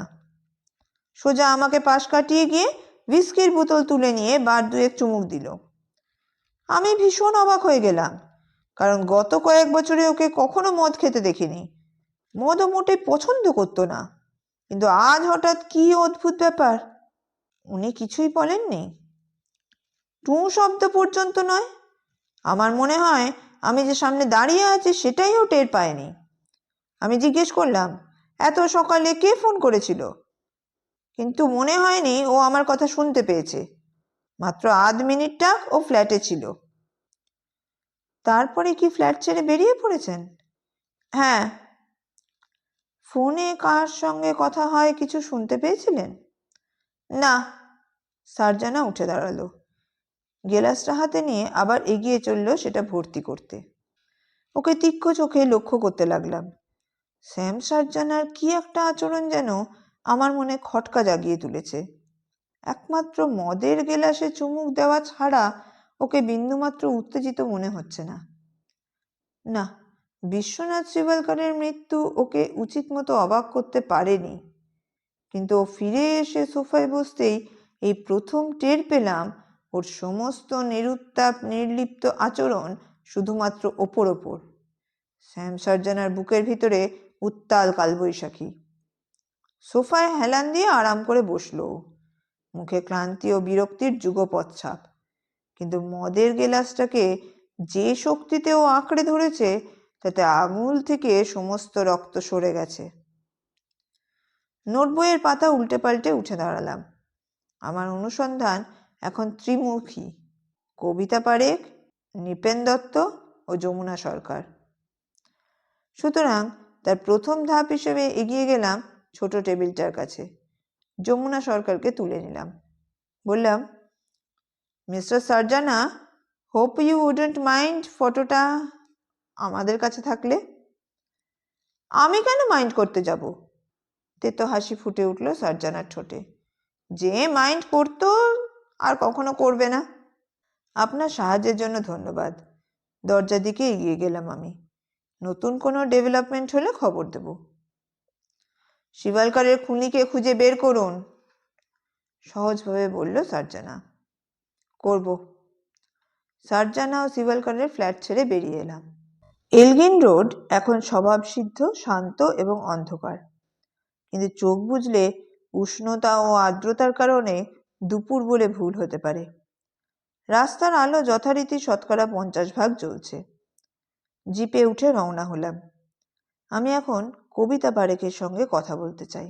সোজা আমাকে পাশ কাটিয়ে গিয়ে হুইস্কির বোতল তুলে নিয়ে বার দুয়েক চুমুক দিল। আমি ভীষণ অবাক হয়ে গেলাম, কারণ গত কয়েক বছরে ওকে কখনো মদ খেতে দেখিনি। মদও মোটে পছন্দ করতো না। কিন্তু আজ হঠাৎ কি অদ্ভুত ব্যাপার। উনি কিছুই বলেননি? টু শব্দ পর্যন্ত নয়। আমার মনে হয় আমি যে সামনে দাঁড়িয়ে আছি সেটাই ও টের পায়নি। আমি জিজ্ঞেস করলাম, এত সকালে কে ফোন করেছিল? কিন্তু মনে হয়নি ও আমার কথা শুনতে পেয়েছে। মাত্র আধ মিনিটটা ও ফ্ল্যাটে ছিল। তারপরে কি ফ্ল্যাট ছেড়ে বেরিয়ে পড়েছেন? হ্যাঁ। ফোনে কার সঙ্গে কথা হয় কিছু শুনতে পেয়েছিলেন? না। সার্জানা উঠে দাঁড়ালো। গেলাসটা হাতে নিয়ে আবার এগিয়ে চলল সেটা ভর্তি করতে। ওকে তীক্ষ্ণ চোখে লক্ষ্য করতে লাগলাম। শ্যাম সার্জানার কি একটা আচরণ যেন আমার মনে খটকা জাগিয়ে তুলেছে। একমাত্র মদের গেলাসে চুমুক দেওয়া ছাড়া ওকে বিন্দুমাত্র উত্তেজিত মনে হচ্ছে না। না, বিশ্বনাথ শিবালকারের মৃত্যু ওকে উচিত মতো অবাক করতে পারেনি। কিন্তু ও ফিরে এসে সোফায় বসতেই এই প্রথম টের পেলাম ওর সমস্ত নিরুত্তাপ নির্লিপ্ত আচরণ শুধুমাত্র ওপর ওপর। শ্যাম সার্জানার বুকের ভিতরে উত্তাল কালবৈশাখী। সোফায় হেলান দিয়ে আরাম করে বসলো। মুখে ক্লান্তি ও বিরক্তির যুগপৎ ছাপ। কিন্তু মদের গেলাসটাকে যে শক্তিতে ও আঁকড়ে ধরেছে তাতে আঙুল থেকে সমস্ত রক্ত সরে গেছে। নোট বইয়ের পাতা উল্টে পাল্টে উঠে দাঁড়ালাম। আমার অনুসন্ধান এখন ত্রিমুখী: কবিতা পারেখ, নৃপেন দত্ত ও যমুনা সরকার। সুতরাং তার প্রথম ধাপ হিসেবে এগিয়ে গেলাম ছোট টেবিলটার কাছে। যমুনা সরকারকে তুলে নিলাম। বললাম, mister Sarjana, hope you wouldn't mind ফটোটা আমাদের কাছে থাকলে। আমি কেন মাইন্ড করতে যাব? তেতো হাসি ফুটে উঠল সার্জানার ঠোঁটে। যে মাইন্ড করতো আর কখনো করবে না। আপনার সাহায্যের জন্য ধন্যবাদ। দরজার দিকে এগিয়ে গেলাম আমি। নতুন কোনো ডেভেলপমেন্ট হলে খবর দেব। শিবালকারের খুনিকে খুঁজে বের করুন, সহজভাবে বলল সার্জানা। করব। সার্জানা ও শিবালকারের ফ্ল্যাট ছেড়ে বেরিয়ে এলাম। এলগিন রোড এখন স্বভাবসিদ্ধ, শান্ত এবং অন্ধকার। কিন্তু চোখ বুজলে উষ্ণতা ও আর্দ্রতার কারণে দুপুর বলে ভুল হতে পারে। রাস্তার আলো যথারীতি 50% জ্বলছে। জিপে উঠে রওনা হলাম। আমি এখন কবিতা পারেখের সঙ্গে কথা বলতে চাই,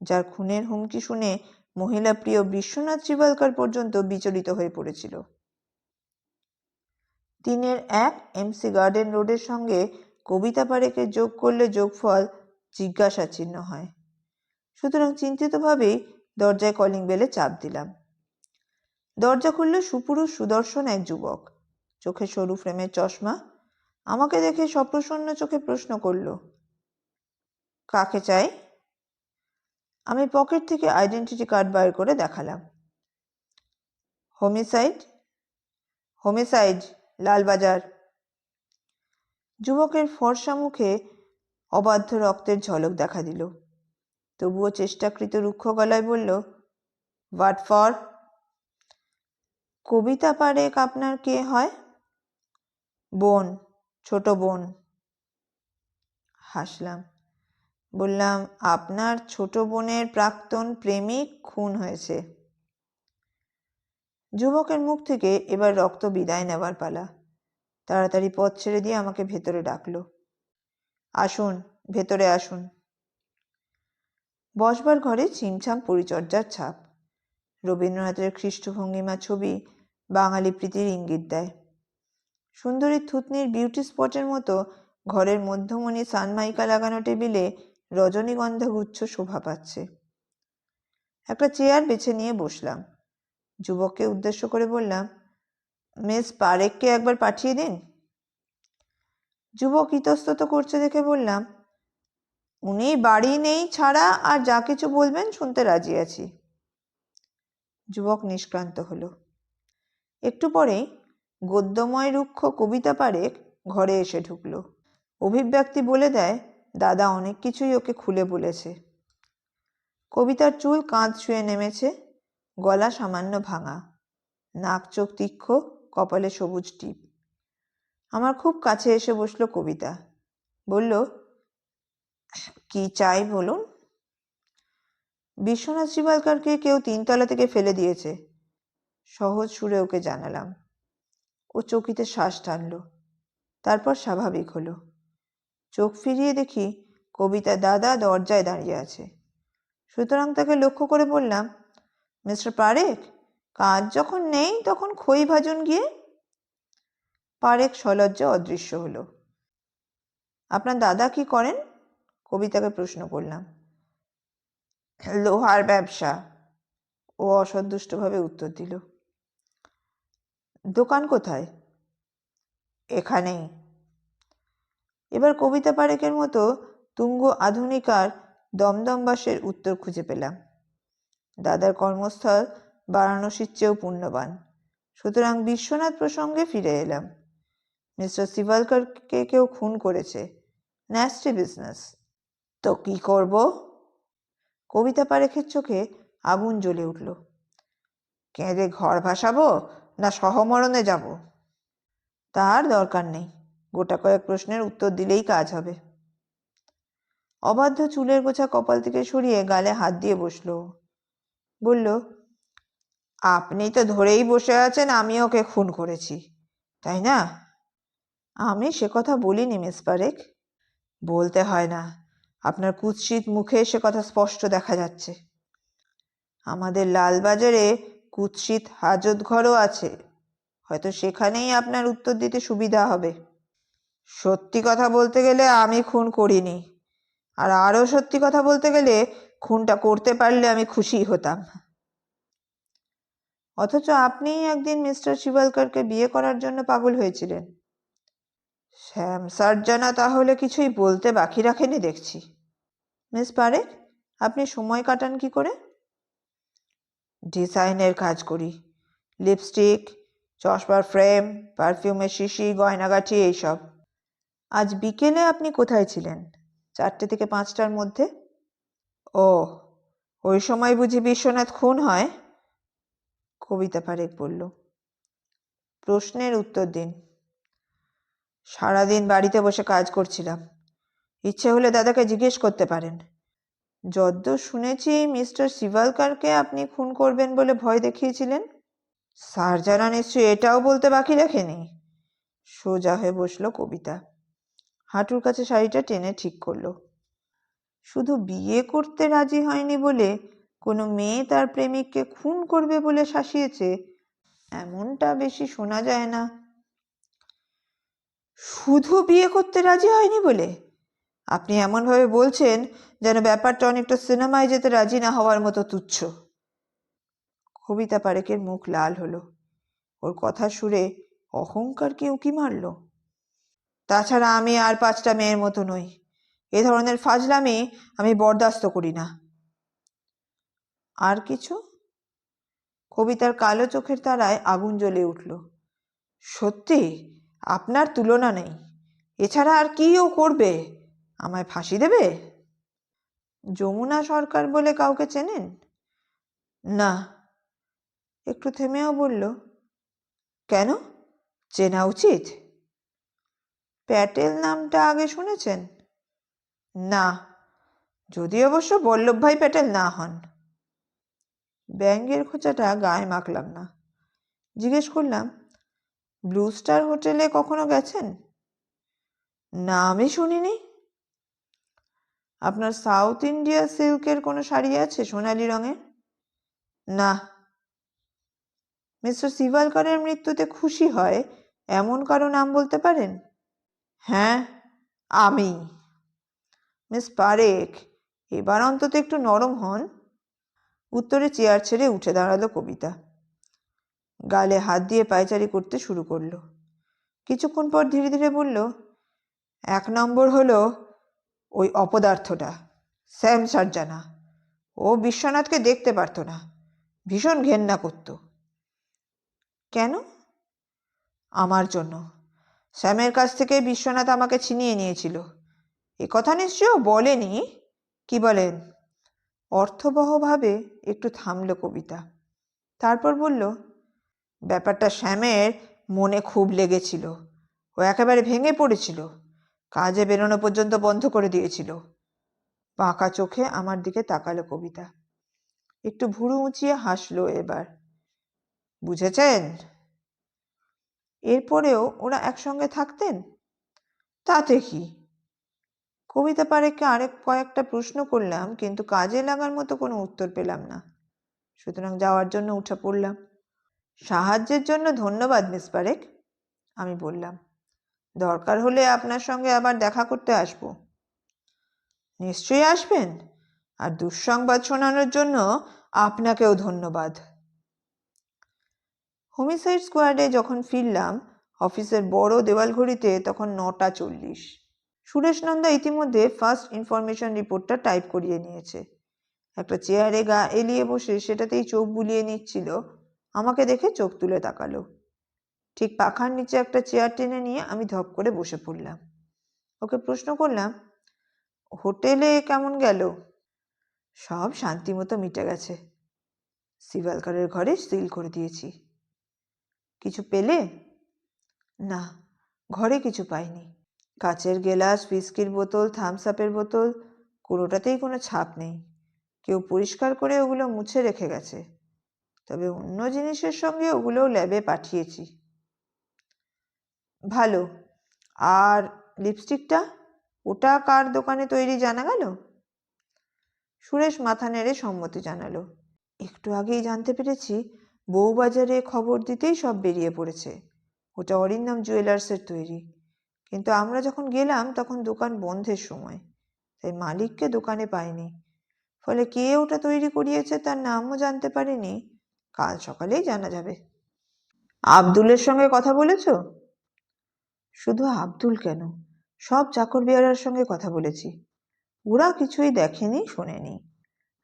যার খুনের হুমকি শুনে মহিলা প্রিয় বিশ্বনাথ শিবালকার পর্যন্ত বিচলিত হয়ে পড়েছিল। 3-1 MC গার্ডেন রোডের সঙ্গে কবিতা পারেখের যোগ করলে যোগফল জিজ্ঞাসা চিহ্ন হয়। সুতরাং চিন্তিতভাবেই দরজায় কলিং বেলে চাপ দিলাম। দরজা খুলল সুপুরুষ সুদর্শন এক যুবক, চোখে সরু ফ্রেমের চশমা। আমাকে দেখে সপ্রসন্ন চোখে প্রশ্ন করল, কাকে চাই? আমি পকেট থেকে আইডেন্টিটি কার্ড বার করে দেখালাম। Homicide, homicide, Lalbazar. যুবকের ফর্সা মুখে অবাধ্য রক্তের ঝলক দেখা দিল। তবুও চেষ্টাকৃত রুক্ষ গলায় বলল, হোয়াট ফর? কবিতা পারেখ আপনার কে হয়? বোন, ছোট বোন। হাসলাম। বললাম, আপনার ছোট বোনের প্রাক্তন প্রেমিক খুন হয়েছে। যুবকের মুখ থেকে এবার রক্ত বিদায় নেবার পালা। তাড়াতাড়ি পথ ছেড়ে দিয়ে আমাকে ভেতরে ডাকলো। আসুন, ভেতরে আসুন। বসবার ঘরে ছিমছাম পরিচর্যার ছাপ। রবীন্দ্রনাথের খ্রিস্টভঙ্গিমা ছবি বাঙালি প্রীতির ইঙ্গিত দেয়। সুন্দরী থুতনির বিউটি স্পটের মতো ঘরের মধ্যমণি সানমাইকা লাগানো টেবিলে রজনীগন্ধা গুচ্ছ শোভা পাচ্ছে। একটা চেয়ার বেছে নিয়ে বসলাম। যুবককে উদ্দেশ্য করে বললাম, মিস পারেখকে একবার পাঠিয়ে দিন। যুবক ইতস্তত করছে দেখে বললাম, উনি বাড়ি নেই ছাড়া আর যা কিছু বলবেন শুনতে রাজি আছি। যুবক নিষ্ক্রান্ত হলো। একটু পরেই গদ্যময় রুক্ষ কবিতা পারেখ ঘরে এসে ঢুকলো। অভিব্যক্তি বলে দেয় দাদা অনেক কিছুই ওকে খুলে বলেছে। কবিতার চুল কাঁধ ছুঁয়ে নেমেছে, গলা সামান্য ভাঙা, নাক চোখ তীক্ষ্ণ, কপালে সবুজ টিপ। আমার খুব কাছে এসে বসলো কবিতা। বলল, কি চাই বলুন? বিশ্বনাথ শিবালকারকে কেউ 3 তলা থেকে ফেলে দিয়েছে, সহজ সুরে ওকে জানালাম। ও চকিতে শ্বাস টানল, তারপর স্বাভাবিক হলো। চোখ ফিরিয়ে দেখি কবিতা দাদা দরজায় দাঁড়িয়ে আছে। সুতরাং তাকে লক্ষ্য করে বললাম, মিস্টার পারেখ, কাজ যখন নেই তখন খই ভাজুন গিয়ে। পারেখ সলজ্জা অদৃশ্য হলো। আপনার দাদা কি করেন? কবিতাকে প্রশ্ন করলাম। লোহার ব্যবসা, ও অসন্তুষ্টভাবে উত্তর দিল। দোকান কোথায়? এখানেই। এবার কবিতা পারেখের মতো তুঙ্গ আধুনিকার দমদমবাসের উত্তর খুঁজে পেলাম। দাদার কর্মস্থল বারাণসীর চেয়েও পুণ্যবান। সুতরাং বিশ্বনাথ প্রসঙ্গে ফিরে এলাম। মিস্টার শিবালকারকে কেউ খুন করেছে, ন্যাস্টি বিজনেস। তো কি করব? কবিতা পারেখের চোখে আগুন জ্বলে উঠল। কেঁদে ঘর ভাসাবো না সহমরণে যাব? তার দরকার নেই, গোটা কয়েক প্রশ্নের উত্তর দিলেই কাজ হবে। অবাধ্য চুলের গোছা কপাল থেকে সরিয়ে গালে হাত দিয়ে বসলো। বলল, আপনি তো ধরেই বসে আছেন আমি ওকে খুন করেছি, তাই না? আমি সে কথা বলিনি মিস পারেখ। বলতে হয় না, আপনার কুৎসিত মুখে সে কথা স্পষ্ট দেখা যাচ্ছে। আমাদের লালবাজারে কুৎসিত হাজত ঘরও আছে, হয়তো সেখানেই আপনার উত্তর দিতে সুবিধা হবে। সত্যি কথা বলতে গেলে আমি খুন করিনি, আর আরও সত্যি কথা বলতে গেলে খুনটা করতে পারলে আমি খুশি হতাম। অথচ আপনিই একদিন মিস্টার শিবালকারকে বিয়ে করার জন্য পাগল হয়েছিলেন। শ্যাম সার্জানা তাহলে কিছুই বলতে বাকি রাখেনি দেখছি। মিস পারেখ, আপনি সময় কাটান কি করে? ডিজাইনের কাজ করি, লিপস্টিক, চশমার ফ্রেম, পারফিউমের শিশি, গয়নাগাঠি, এইসব। আজ বিকেলে আপনি কোথায় ছিলেন? 4টে থেকে 5টার মধ্যে। ও, ওই সময় বুঝি বিশ্বনাথ খুন হয়? কবিতা পারেখ বলল। প্রশ্নের উত্তর দিন। সারাদিন বাড়িতে বসে কাজ করছিলাম, ইচ্ছে হলে দাদাকে জিজ্ঞেস করতে পারেন। যদ্দূর শুনেছি মিস্টার শিভালকারকে আপনি খুন করবেন বলে ভয় দেখিয়েছিলেন। সার্জারা নিশ্চয়ই এটাও বলতে বাকি রাখেনি। সোজা হয়ে বসলো কবিতা, হাঁটুর কাছে শাড়িটা টেনে ঠিক করলো। শুধু বিয়ে করতে রাজি হয়নি বলে কোনো মেয়ে তার প্রেমিককে খুন করবে বলে শাসিয়েছে, এমনটা বেশি শোনা যায় না। শুধু বিয়ে করতে রাজি হয়নি বলে? আপনি এমনভাবে বলছেন যেন ব্যাপারটা অনেকটা সিনেমায় যেতে রাজি না হওয়ার মতো তুচ্ছ। কবিতা পারেকের মুখ লাল হলো। ওর কথা সুরে অহংকার কি উঁকি মারল। তাছাড়া আমি আর 5টা মেয়ের মতো নই। এ ধরনের ফাজলামি আমি বরদাস্ত করি না। আর কিছু? কবিতার কালো চোখের তারায় আগুন জ্বলে উঠল। সত্যি আপনার তুলনা নেই। এছাড়া আর কি ও করবে? আমায় ফাঁসি দেবে? যমুনা সরকার বলে কাউকে চেনেন? না। একটু থেমেও বলল, কেন? চেনা উচিত? প্যাটেল নামটা আগে শুনেছেন? না, যদি অবশ্য বল্লভভাই প্যাটেল না হন। ব্যাঙের খোঁচাটা গায়ে মাখলাম না। জিজ্ঞেস করলাম, ব্লু স্টার হোটেলে কখনো গেছেন? না, আমি শুনিনি। আপনার সাউথ ইন্ডিয়া সিল্কের কোনো শাড়ি আছে সোনালি রঙের? না। মিস্টার শিভালকারের মৃত্যুতে খুশি হয় এমন কারো নাম বলতে পারেন? হ্যাঁ, আমি। মিস পারেখ, এবার অন্তত একটু নরম হন। উত্তরে চেয়ার ছেড়ে উঠে দাঁড়ালো কবিতা। গালে হাত দিয়ে পায়চারি করতে শুরু করলো। কিছুক্ষণ পর ধীরে ধীরে বলল, 1 নম্বর হলো ওই অপদার্থটা, স্যাম সার্জানা। ও বিশ্বনাথকে দেখতে পারত না, ভীষণ ঘেন্না করত। কেন? আমার জন্য। স্যামের কাছ থেকে বিশ্বনাথ আমাকে ছিনিয়ে নিয়েছিল। এ কথা নিশ্চয়ই বলেনি, কি বলেন? অর্থবহভাবে একটু থামল কবিতা, তারপর বলল, ব্যাপারটা শ্যামের মনে খুব লেগেছিল। ও একেবারে ভেঙে পড়েছিল, কাজে বেরোনো পর্যন্ত বন্ধ করে দিয়েছিল। পাকা চোখে আমার দিকে তাকালো কবিতা, একটু ভুরু উঁচিয়ে হাসলো এবার। বুঝেছেন? এরপরেও ওরা একসঙ্গে থাকতেন? তাতে কি? কবিতা পারেককে আরেক কয়েকটা প্রশ্ন করলাম, কিন্তু কাজে লাগার মতো কোনো উত্তর পেলাম না। সুতরাং যাওয়ার জন্য উঠে পড়লাম। সাহায্যের জন্য ধন্যবাদ মিস পারেক, আমি বললাম। দরকার হলে আপনার সঙ্গে আবার দেখা করতে আসব। নিশ্চয়ই আসবেন, আর দুঃসংবাদ শোনানোর জন্য আপনাকেও ধন্যবাদ। হোমিসাইড স্কোয়াডে যখন ফিরলাম, অফিসের বড় দেওয়াল ঘড়িতে তখন 9টা 40। সুরেশ নন্দা ইতিমধ্যে ফার্স্ট ইনফরমেশন রিপোর্টটা টাইপ করিয়ে নিয়েছে। একটা চেয়ারে গা এলিয়ে বসে সেটাতেই চোখ বুলিয়ে নিচ্ছিল। আমাকে দেখে চোখ তুলে তাকালো। ঠিক পাখার নিচে একটা চেয়ার টেনে নিয়ে আমি ধপ করে বসে পড়লাম। ওকে প্রশ্ন করলাম, হোটেলে কেমন গেল? সব শান্তিমতো মিটে গেছে। শিভালকারের ঘরে সিল করে দিয়েছি। কিছু পেলে? না, ঘরে কিছু পাইনি। কাচের গেলাস, হুইস্কির বোতল, থামস আপের বোতল, কোনোটাতেই কোনো ছাপ নেই। কেউ পরিষ্কার করে ওগুলো মুছে রেখে গেছে। তবে অন্য জিনিসের সঙ্গে ওগুলোও ল্যাবে পাঠিয়েছি। ভালো। আর লিপস্টিকটা, ওটা কার দোকানে তৈরি জানা গেল? সুরেশ মাথা নেড়ে সম্মতি জানালো। একটু আগেই জানতে পেরেছি, বউবাজারে খবর দিতেই সব বেরিয়ে পড়েছে। ওটা অরিন্দম জুয়েলার্সের তৈরি। কিন্তু আমরা যখন গেলাম তখন দোকান বন্ধের সময়, তাই মালিককে দোকানে পাইনি। ফলে কে ওটা তৈরি করিয়েছে তার নামও জানতে পারিনি। কাল সকালেই জানা যাবে। আব্দুলের সঙ্গে কথা বলেছ? শুধু আব্দুল কেন, সব চাকর বেয়ারার সঙ্গে কথা বলেছি। ওরা কিছুই দেখেনি, শোনেনি।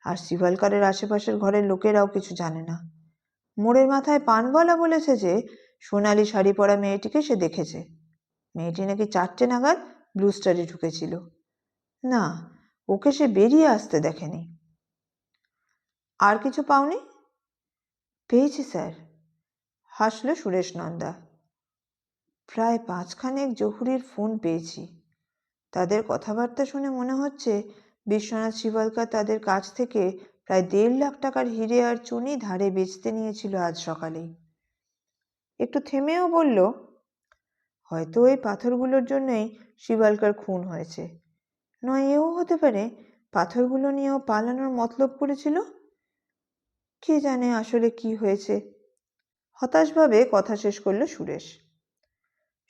আর শিভালকারের আশেপাশের ঘরের লোকেরাও কিছু জানে না। মোড়ের মাথায় পানওয়ালা বলেছে যে সোনালি শাড়ি পরা মেয়েটিকে সে দেখেছে। মেয়েটি নাকি 4টে নাগাদ ব্লু স্টারে ঢুকেছিল। না, ওকে সে বেরিয়ে আসতে দেখেনি। আর কিছু পাওনি? পেয়েছি স্যার, হাসল সুরেশ নন্দা। প্রায় 5খানেক জহুরির ফোন পেয়েছি। তাদের কথাবার্তা শুনে মনে হচ্ছে বিশ্বনাথ শিবলকার তাদের কাছ থেকে প্রায় 1.5 লাখ টাকার হিরে আর চুনি ধারে বেচতে নিয়েছিল আজ সকালেই। একটু থেমেও বলল, হয়তো ওই পাথরগুলোর জন্যই শিবলকার খুন হয়েছে, নয় এও হতে পারে পাথরগুলো নিয়েও পালানোর মতলব করেছিল। কে জানে আসলে কি হয়েছে। হতাশভাবে কথা শেষ করল সুরেশ।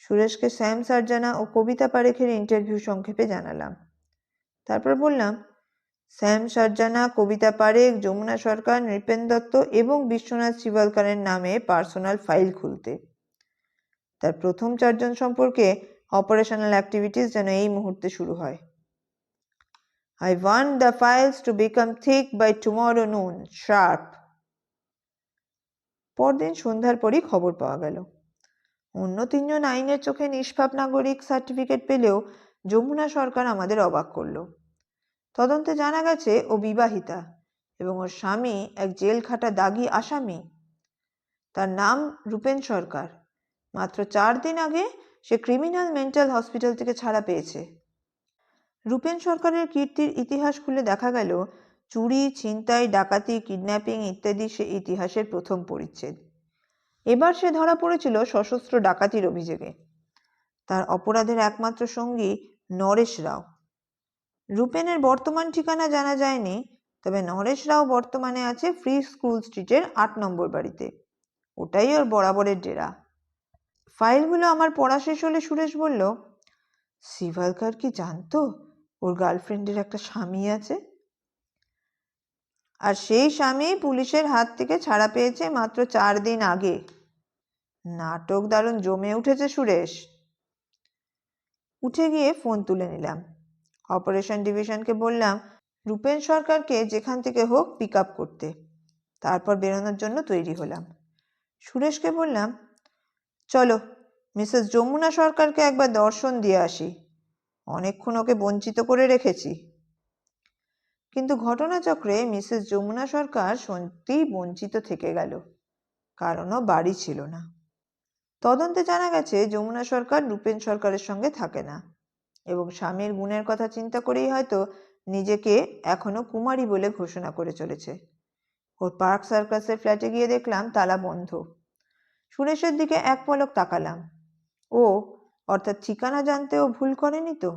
সুরেশকে শ্যাম সার্জানা ও কবিতা পারেখের ইন্টারভিউ সংক্ষেপে জানালাম। তারপর বললাম, শ্যাম সার্জানা, কবিতা পারেখ, যমুনা সরকার, নৃপেন দত্ত এবং বিশ্বনাথ শিবলকারের নামে পার্সোনাল ফাইল খুলতে। তার প্রথম 4 জন সম্পর্কে অপারেশনাল অ্যাক্টিভিটিস যেন এই মুহূর্তে শুরু হয়। I want the files to become thick by tomorrow noon, sharp. পরদিন সন্ধ্যার পরই খবর পাওয়া গেল, অন্য 3 জন আইনের চোখে নিষ্পাপ নাগরিক সার্টিফিকেট পেলেও যমুনা সরকার আমাদের অবাক করলো। তদন্তে জানা গেছে ও বিবাহিতা এবং ওর স্বামী এক জেল খাটা দাগী আসামি। তার নাম রূপেন সরকার। মাত্র 4 দিন আগে সে ক্রিমিনাল মেন্টাল হসপিটাল থেকে ছাড়া পেয়েছে। রূপেন সরকারের কীর্তির ইতিহাস খুলে দেখা গেল চুরি, ছিনতাই, ডাকাতি, কিডন্যাপিং ইত্যাদি সে ইতিহাসের প্রথম পরিচ্ছেদ। এবার সে ধরা পড়েছিল সশস্ত্র ডাকাতির অভিযোগে। তার অপরাধের একমাত্র সঙ্গী নরেশ রাও। রূপেনের বর্তমান ঠিকানা জানা যায়নি, তবে নরেশ রাও বর্তমানে আছে ফ্রি স্কুল স্ট্রিটের 8 নম্বর বাড়িতে। ওটাই ওর বরাবরের ডেরা। ফাইলগুলো আমার পড়া শেষ হলে সুরেশ বলল, শিবলকার কি জানতো ওর গার্লফ্রেন্ডের একটা স্বামী আছে? আর সেই স্বামী পুলিশের হাত থেকে ছাড়া পেয়েছে মাত্র 4 দিন আগে। নাটক দারুণ জমে উঠেছে সুরেশ। উঠে গিয়ে ফোন তুলে নিলাম। অপারেশন ডিভিশনকে বললাম রূপেন সরকারকে যেখান থেকে হোক পিক আপ করতে। তারপর বেরোনোর জন্য তৈরি হলাম। সুরেশকে বললাম, চলো মিসেস যমুনা সরকারকে একবার দর্শন দিয়ে আসি, অনেকক্ষণ ওকে বঞ্চিত করে রেখেছি। কিন্তু ঘটনাচক্রে মিসেস যমুনা সরকার সত্যিই বঞ্চিত থেকে গেল, কারণও বাড়ি ছিল না। তদন্তে জানা গেছে যমুনা সরকার রূপেন সরকারের সঙ্গে থাকে না এবং স্বামীর গুণের কথা চিন্তা করেই হয়তো নিজেকে এখনো কুমারী বলে ঘোষণা করে চলেছে। ওর পার্ক সার্কাসের ফ্ল্যাটে গিয়ে দেখলাম তালা বন্ধ। সুরেশের দিকে এক পলক তাকালাম। ও অর্থাৎ ঠিকানা জানতেও ভুল করেনি তো?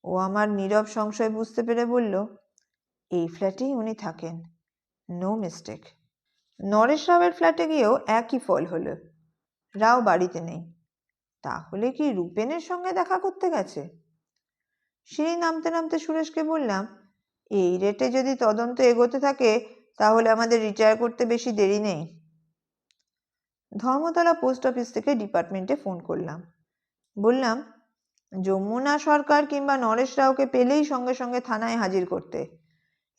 ও আমার নীরব সংশয় বুঝতে পেরে বলল, এই ফ্ল্যাটেই উনি থাকেন, নো মিস্টেক। নরেশ রাওয়ের ফ্ল্যাটে গিয়েও একই ফল হলো, রাও বাড়িতে নেই। তাহলে কি রূপেনের সঙ্গে দেখা করতে গেছে? সিঁড়ি নামতে নামতে সুরেশকে বললাম, এই রেটে যদি তদন্ত এগোতে থাকে তাহলে আমাদের রিটায়ার করতে বেশি দেরি নেই। ধর্মতলা পোস্ট অফিস থেকে ডিপার্টমেন্টে ফোন করলাম। বললাম, যমুনা সরকার কিংবা নরেশ রাওকে পেলেই সঙ্গে সঙ্গে থানায় হাজির করতে।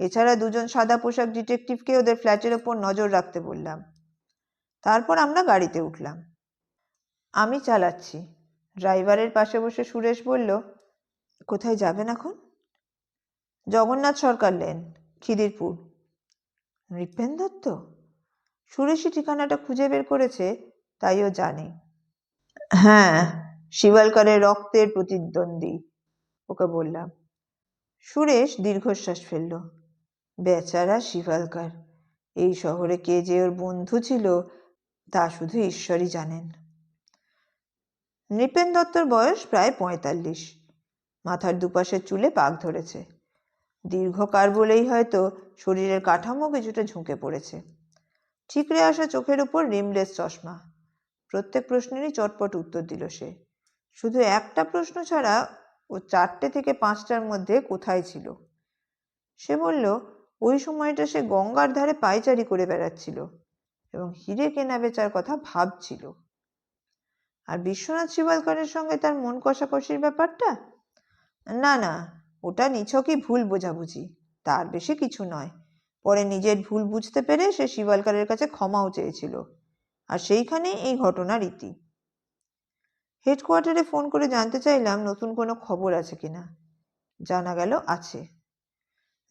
এছাড়া 2 জন সাদা পোশাক ডিটেকটিভকে ওদের ফ্ল্যাটের ওপর নজর রাখতে বললাম। তারপর আমরা গাড়িতে উঠলাম। আমি চালাচ্ছি। ড্রাইভারের পাশে বসে সুরেশ বলল, কোথায় যাবেন এখন? জগন্নাথ সরকার লেন, খিদিরপুর। নৃপেন দত্ত? সুরেশই ঠিকানাটা খুঁজে বের করেছে, তাই ও জানে। হ্যাঁ, শিবলকারের রক্তের প্রতিদ্বন্দ্বী, ওকে বললাম। সুরেশ দীর্ঘশ্বাস ফেলল। বেচারা শিবলকার, এই শহরে কে যে ওর বন্ধু ছিল তা শুধু ঈশ্বরই জানেন। নৃপেন দত্তর বয়স প্রায় 45। মাথার দুপাশের চুলে পাক ধরেছে। দীর্ঘকার বলেই হয়তো শরীরের কাঠামো কিছুটা ঝুঁকে পড়েছে। ঠিকরে আসা চোখের উপর রিমলেস চশমা। প্রত্যেক প্রশ্নেরই চটপট উত্তর দিল সে। শুধু একটা প্রশ্ন ছাড়া ও 4টে থেকে 5টার মধ্যে কোথায় ছিল। সে বলল, ওই সময়টা সে গঙ্গার ধারে পায়চারি করে বেড়াচ্ছিল এবং হিরে কেনা বেচার কথা ভাবছিল। আর বিশ্বনাথ শিবলকারের সঙ্গে তার মন কষাকষির ব্যাপারটা? না না, ওটা নিছকই ভুল বোঝাবুঝি, তার বেশি কিছু নয়। পরে নিজের ভুল বুঝতে পেরে সে শিবলকারের কাছে ক্ষমাও চেয়েছিল, আর সেইখানেই এই ঘটনার ইতি। হেডকোয়ার্টারে ফোন করে জানতে চাইলাম নতুন কোনো খবর আছে কিনা। জানা গেল আছে।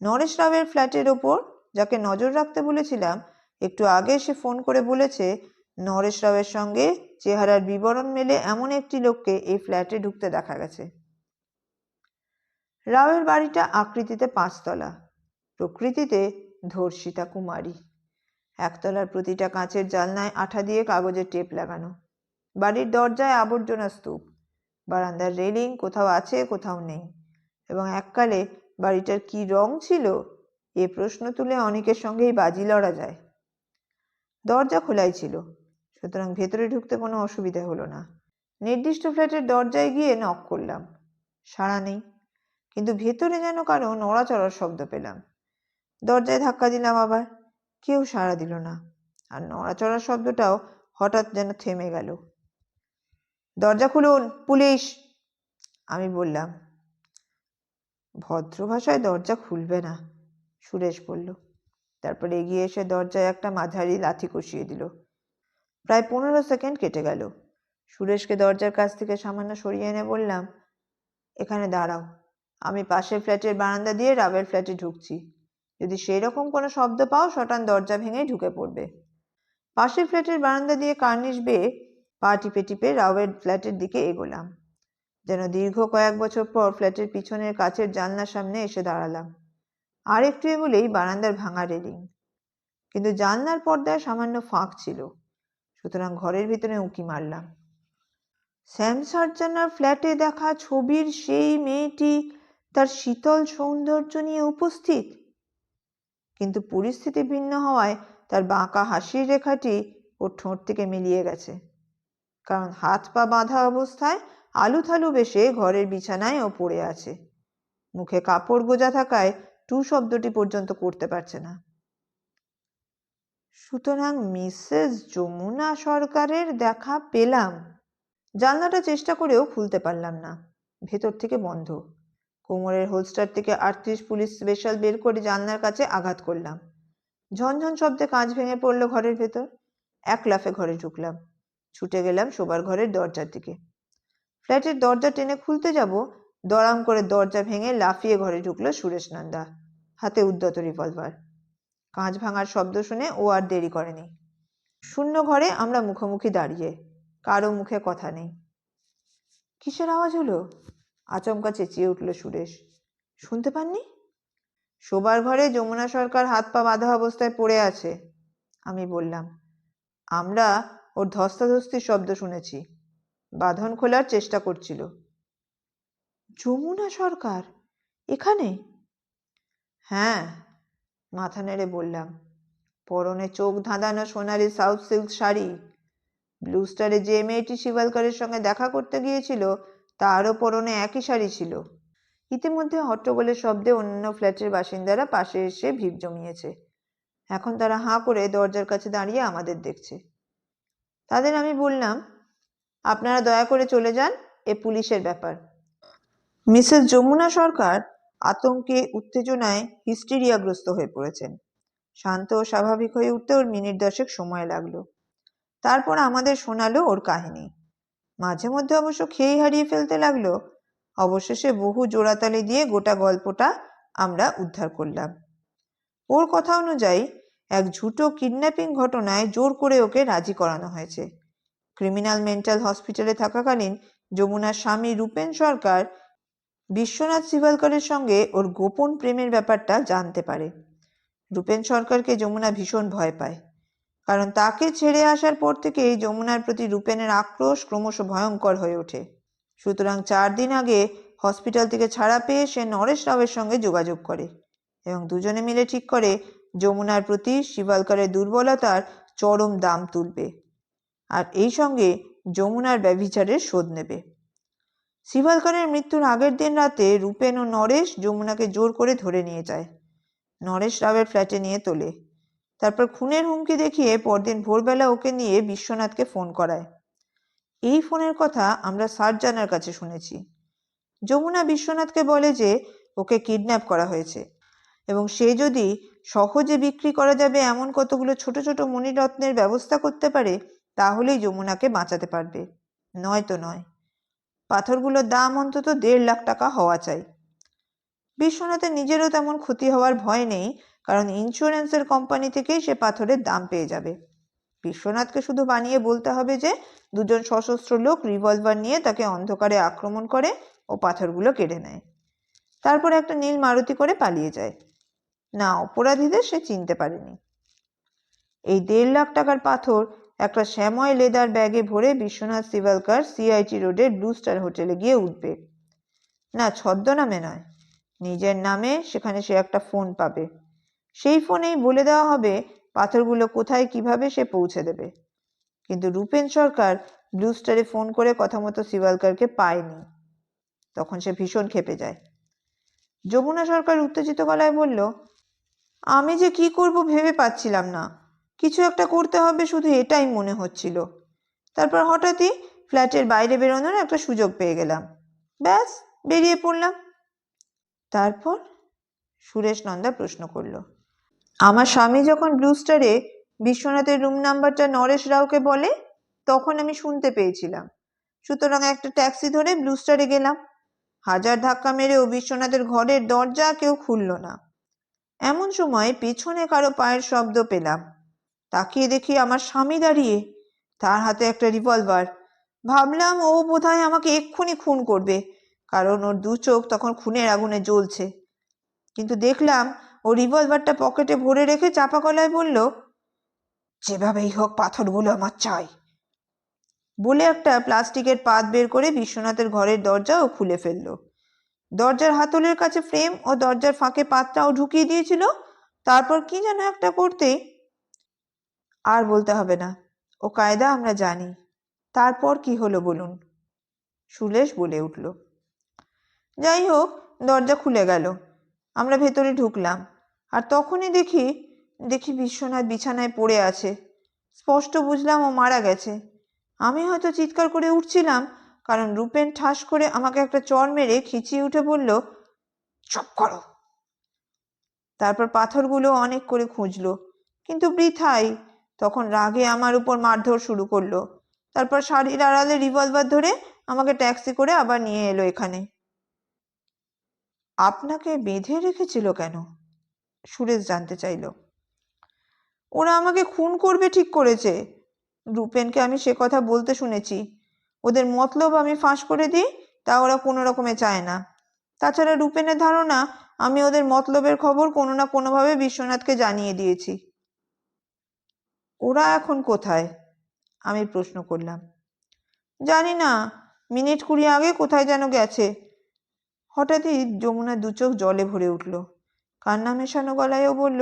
নরেশ রাওয়ের ফ্ল্যাটের ওপর যাকে নজর রাখতে বলেছিলাম, একটু আগে সে ফোন করে বলেছে নরেশ রাওয়ের সঙ্গে চেহারার বিবরণ মেলে এমন একটি লোককে এই ফ্ল্যাটে ঢুকতে দেখা গেছে। রাওয়ের বাড়িটা আকৃতিতে 5 তলা, প্রকৃতিতে ধর্ষিতা কুমারী। একতলার প্রতিটা কাঁচের জানলায় আঠা দিয়ে কাগজের টেপ লাগানো। বাড়ির দরজায় আবর্জনা স্তূপ, বারান্দার রেলিং কোথাও আছে কোথাও নেই। এবং এককালে বাড়িটার কি রং ছিল এ প্রশ্ন তুলে অনেকের সঙ্গেই বাজি লড়া যায়। দরজা খোলাই ছিল, সুতরাং ভেতরে ঢুকতে কোনো অসুবিধা হলো না। নির্দিষ্ট ফ্ল্যাটের দরজায় গিয়ে নক করলাম, সাড়া নেই, কিন্তু ভেতরে যেন কারো নড়াচড়ার শব্দ পেলাম। দরজায় ধাক্কা দিলাম আবার, কেউ সাড়া দিল না, আর নড়াচড়ার শব্দটাও হঠাৎ যেন থেমে গেল। দরজা খুলুন, পুলিশ, আমি বললাম। ভদ্র ভাষায় দরজা খুলবে না, সুরেশ বলল। তারপর এগিয়ে এসে দরজায় একটা মাঝারি লাথি কষিয়ে দিল। প্রায় 15 সেকেন্ড কেটে গেল। সুরেশকে দরজার কাছ থেকে সামান্য সরিয়ে এনে বললাম, এখানে দাঁড়াও, আমি পাশের ফ্ল্যাটের বারান্দা দিয়ে রাবের ফ্ল্যাটে ঢুকছি। যদি সেই রকম কোনো শব্দ পাও শটান দরজা ভেঙেই ঢুকে পড়বে। পাশের ফ্ল্যাটের বারান্দা দিয়ে কার্নিশ বেয়ে পা টিপে টিপে রাবের ফ্ল্যাটের দিকে এগোলাম। যেন দীর্ঘ কয়েক বছর পর ফ্ল্যাটের পিছনের কাচের জানলার সামনে এসে দাঁড়ালাম। আর একটু এগোলেই বারান্দার ভাঙা রেলিং, কিন্তু জানলার পর্দায় সামান্য ফাঁক ছিল, সুতরাং ঘরের ভিতরে উঁকি মারলাম। স্যাম সার্জানার ফ্ল্যাটে দেখা ছবির সেই মেয়েটি তার শীতল সৌন্দর্য নিয়ে উপস্থিত, কিন্তু পরিস্থিতি ভিন্ন হওয়ায় তার বাঁকা হাসির রেখাটি ওর ঠোঁট থেকে মিলিয়ে গেছে। কারণ হাত পা বাঁধা অবস্থায় আলুথালু বেশে ঘরের বিছানায় ও পড়ে আছে। মুখে কাপড় গোজা থাকায় টু শব্দটি পর্যন্ত করতে পারছে না। সুতরাং মিসেস যমুনা সরকারের দেখা পেলাম। জানলাটা চেষ্টা করেও খুলতে পারলাম না, ভেতর থেকে বন্ধ। কোমরের হোলস্টার থেকে 38 পুলিশ স্পেশাল বের করে জানলার কাছে আঘাত করলাম। ঝনঝন শব্দে কাঁচ ভেঙে পড়ল ঘরের ভেতর। এক লাফে ঘরে ঢুকলাম, ছুটে গেলাম শোবার ঘরের দরজার দিকে। ফ্ল্যাটের দরজা টেনে খুলতে যাব, দড়াম করে দরজা ভেঙে লাফিয়ে ঘরে ঢুকলো সুরেশ নন্দা, হাতে উদ্যত রিভলভার। কাঁচ ভাঙার শব্দ শুনে ও আর দেরি করেনি। শূন্য ঘরে আমরা মুখোমুখি দাঁড়িয়ে, কারো মুখে কথা নেই। কিসের আওয়াজ হলো? আচমকা চেঁচিয়ে উঠল সুরেশ। শুনতে পাননি? শোবার ঘরে যমুনা সরকার হাত পা বাঁধা অবস্থায় পড়ে আছে, আমি বললাম। আমরা ওর ধস্তাধস্তির শব্দ শুনেছি, বাঁধন খোলার চেষ্টা করছিল। যমুনা সরকার এখানে? হ্যাঁ, মাথা নেড়ে বললাম। পরনে চোখ ধাঁধানো সোনালি সাউথ সিল্ক শাড়ি। ব্লু স্টারে যে মেয়েটি শিবালকরের সঙ্গে দেখা করতে গিয়েছিল তারও পরনে একই শাড়ি ছিল। ইতিমধ্যে হট্টগোলের শব্দে অন্যান্য ফ্ল্যাটের বাসিন্দারা পাশে এসে ভিড় জমিয়েছে। এখন তারা হাঁ করে দরজার কাছে দাঁড়িয়ে আমাদের দেখছে। তাদের আমি বললাম, আপনারা দয়া করে চলে যান, এ পুলিশের ব্যাপার। মিসেস যমুনা সরকার আতঙ্কে উত্তেজনায় হিস্টেরিয়াগ্রস্ত হয়ে পড়েছেন। শান্ত ও স্বাভাবিক হয়ে উঠতে ওর মিনিট 10 সময় লাগলো। তারপর আমাদের শোনালো ওর কাহিনী। মাঝে মধ্যে অবশ্য খেই হারিয়ে ফেলতে লাগলো। অবশেষে বহু জোড়াতালি দিয়ে গোটা গল্পটা আমরা উদ্ধার করলাম। ওর কথা অনুযায়ী এক ঝুটো কিডন্যাপিং ঘটনায় জোর করে ওকে রাজি করানো হয়েছে। ক্রিমিনাল মেন্টাল হসপিটালে থাকাকালীন যমুনার স্বামী রূপেন সরকার বিশ্বনাথ শিবালকরের সঙ্গে ওর গোপন প্রেমের ব্যাপারটা জানতে পারে। রূপেন সরকারকে যমুনা ভীষণ ভয় পায়, কারণ তাকে ছেড়ে আসার পর থেকেই যমুনার প্রতি রূপেনের আক্রোশ ক্রমশ ভয়ঙ্কর হয়ে ওঠে। সুতরাং 4 দিন আগে হসপিটাল থেকে ছাড়া পেয়ে সে নরেশ রাওয়ের সঙ্গে যোগাযোগ করে এবং দুজনে মিলে ঠিক করে যমুনার প্রতি শিবালকরের দুর্বলতার চরম দাম তুলবে, আর এই সঙ্গে যমুনার ব্যভিচারের শোধ নেবে। শিবালকরের মৃত্যুর আগের দিন রাতে রূপেন ও নরেশ যমুনাকে জোর করে ধরে নিয়ে যায়। নরেশ রাওয়ের ফ্ল্যাটে নিয়ে তোলে। তারপর খুনের হুমকি দেখিয়ে পরদিন ভোরবেলা ওকে নিয়ে বিশ্বনাথকে ফোন করায়। এই ফোনের কথা আমরা সার্জানার কাছে শুনেছি। যমুনা বিশ্বনাথকে বলে যে ওকে কিডন্যাপ করা হয়েছে এবং সে যদি সহজে বিক্রি করা যাবে এমন কতগুলো ছোট ছোট মণিরত্নের ব্যবস্থা করতে পারে তাহলেই যমুনাকে বাঁচাতে পারবে, নয়তো নয়। পাথরগুলোর দাম অন্তত 1.5 লাখ টাকা হওয়া চাই। বিশ্বনাথের নিজেরও তেমন ক্ষতি হওয়ার ভয় নেই, কারণ ইন্স্যুরেন্সের কোম্পানি থেকেই সে পাথরের দাম পেয়ে যাবে। বিশ্বনাথকে শুধু বানিয়ে বলতে হবে যে 2 সশস্ত্র লোক রিভলভার নিয়ে তাকে অন্ধকারে আক্রমণ করে ও পাথরগুলো কেড়ে নেয়। তারপর একটা নীল মারুতি করে পালিয়ে যায়। না, অপরাধীদের সে চিনতে পারেনি। এই 1.5 লাখ টাকার পাথর একটা শ্যাময় লেদার ব্যাগে ভরে বিশ্বনাথ সিভালকার সিআইটি রোডের ব্লু স্টার হোটেলে গিয়ে উঠবে। না, ছদ্মনামে নয়, নিজের নামে। সেখানে সে একটা ফোন পাবে। সেই ফোনেই বলে দেওয়া হবে পাথরগুলো কোথায় কিভাবে সে পৌঁছে দেবে। কিন্তু রূপেন সরকার ব্লু স্টারে ফোন করে কথা মতো সিভালকারকে পায়নি। তখন সে ভীষণ ক্ষেপে যায়। যমুনা সরকার উত্তেজিত গলায় বলল, আমি যে কি করব ভেবে পাচ্ছিলাম না। কিছু একটা করতে হবে শুধু এটাই মনে হচ্ছিল। তারপর হঠাৎই ফ্ল্যাটের বাইরে বেরোনোর একটা সুযোগ পেয়ে গেলাম। ব্যাস, বেরিয়ে পড়লাম। তারপর? সুরেশ নন্দা প্রশ্ন করল। আমার স্বামী যখন ব্লু স্টারে বিশ্বনাথের রুম নাম্বারটা নরেশ রাওকে বলে, তখন আমি শুনতে পেয়েছিলাম। সুতরাং একটা ট্যাক্সি ধরে ব্লু স্টারে গেলাম। হাজার ধাক্কা মেরেও বিশ্বনাথের ঘরের দরজা কেউ খুলল না। এমন সময় পেছনে কারো পায়ের শব্দ পেলাম। তাকিয়ে দেখি আমার স্বামী দাঁড়িয়ে, তার হাতে একটা রিভলভার। ভাবলাম ও বোধহয় আমাকে এক্ষুনি খুন করবে, কারণ ওর 2 চোখ তখন খুনের আগুনে জ্বলছে। কিন্তু দেখলাম ও রিভলভারটা পকেটে ভরে রেখে চাপা গলায় বলল, যেভাবেই হোক পাথরগুলো আমার চাই, বলে একটা প্লাস্টিকের পাত বের করে বিশ্বনাথের ঘরের দরজাও খুলে ফেললো। দরজার হাতলের কাছে ফ্রেম ও দরজার ফাঁকে পাতটাও ঢুকিয়ে দিয়েছিল। তারপর কি যেন একটা করতে। আর বলতে হবে না, ও কায়দা আমরা জানি। তারপর কি হলো বলুন? সুরেশ বলে উঠল। যাই হোক, দরজা খুলে গেল। আমরা ভেতরে ঢুকলাম। আর তখনই দেখি বিশ্বনাথ বিছানায় পড়ে আছে। স্পষ্ট বুঝলাম ও মারা গেছে। আমি হয়তো চিৎকার করে উঠছিলাম, কারণ রূপেন ঠাস করে আমাকে একটা চড় মেরে খিঁচিয়ে উঠে বলল, চুপ করো। তারপর পাথরগুলো অনেক করে খুঁজলো, কিন্তু বৃথাই। তখন রাগে আমার উপর মারধর শুরু করলো। তারপর শাড়ির আড়ালে রিভলভার ধরে আমাকে ট্যাক্সি করে আবার নিয়ে এলো এখানে। আপনাকে বেঁধে রেখেছিল কেন? সুরেশ জানতে চাইল। ওরা আমাকে খুন করবে ঠিক করেছে। রূপেনকে আমি সে কথা বলতে শুনেছি। ওদের মতলব আমি ফাঁস করে দিই, তা ওরা কোনো রকমে চায় না। তাছাড়া রূপেনের ধারণা আমি ওদের মতলবের খবর কোনো না কোনোভাবে বিশ্বনাথকে জানিয়ে দিয়েছি। ওরা এখন কোথায়? আমি প্রশ্ন করলাম। জানি না, মিনিট 20 আগে কোথায় যেন গেছে। হঠাৎই যমুনার 2 চোখ জলে ভরে উঠল। কান্না মেশানো গলায়ও বলল,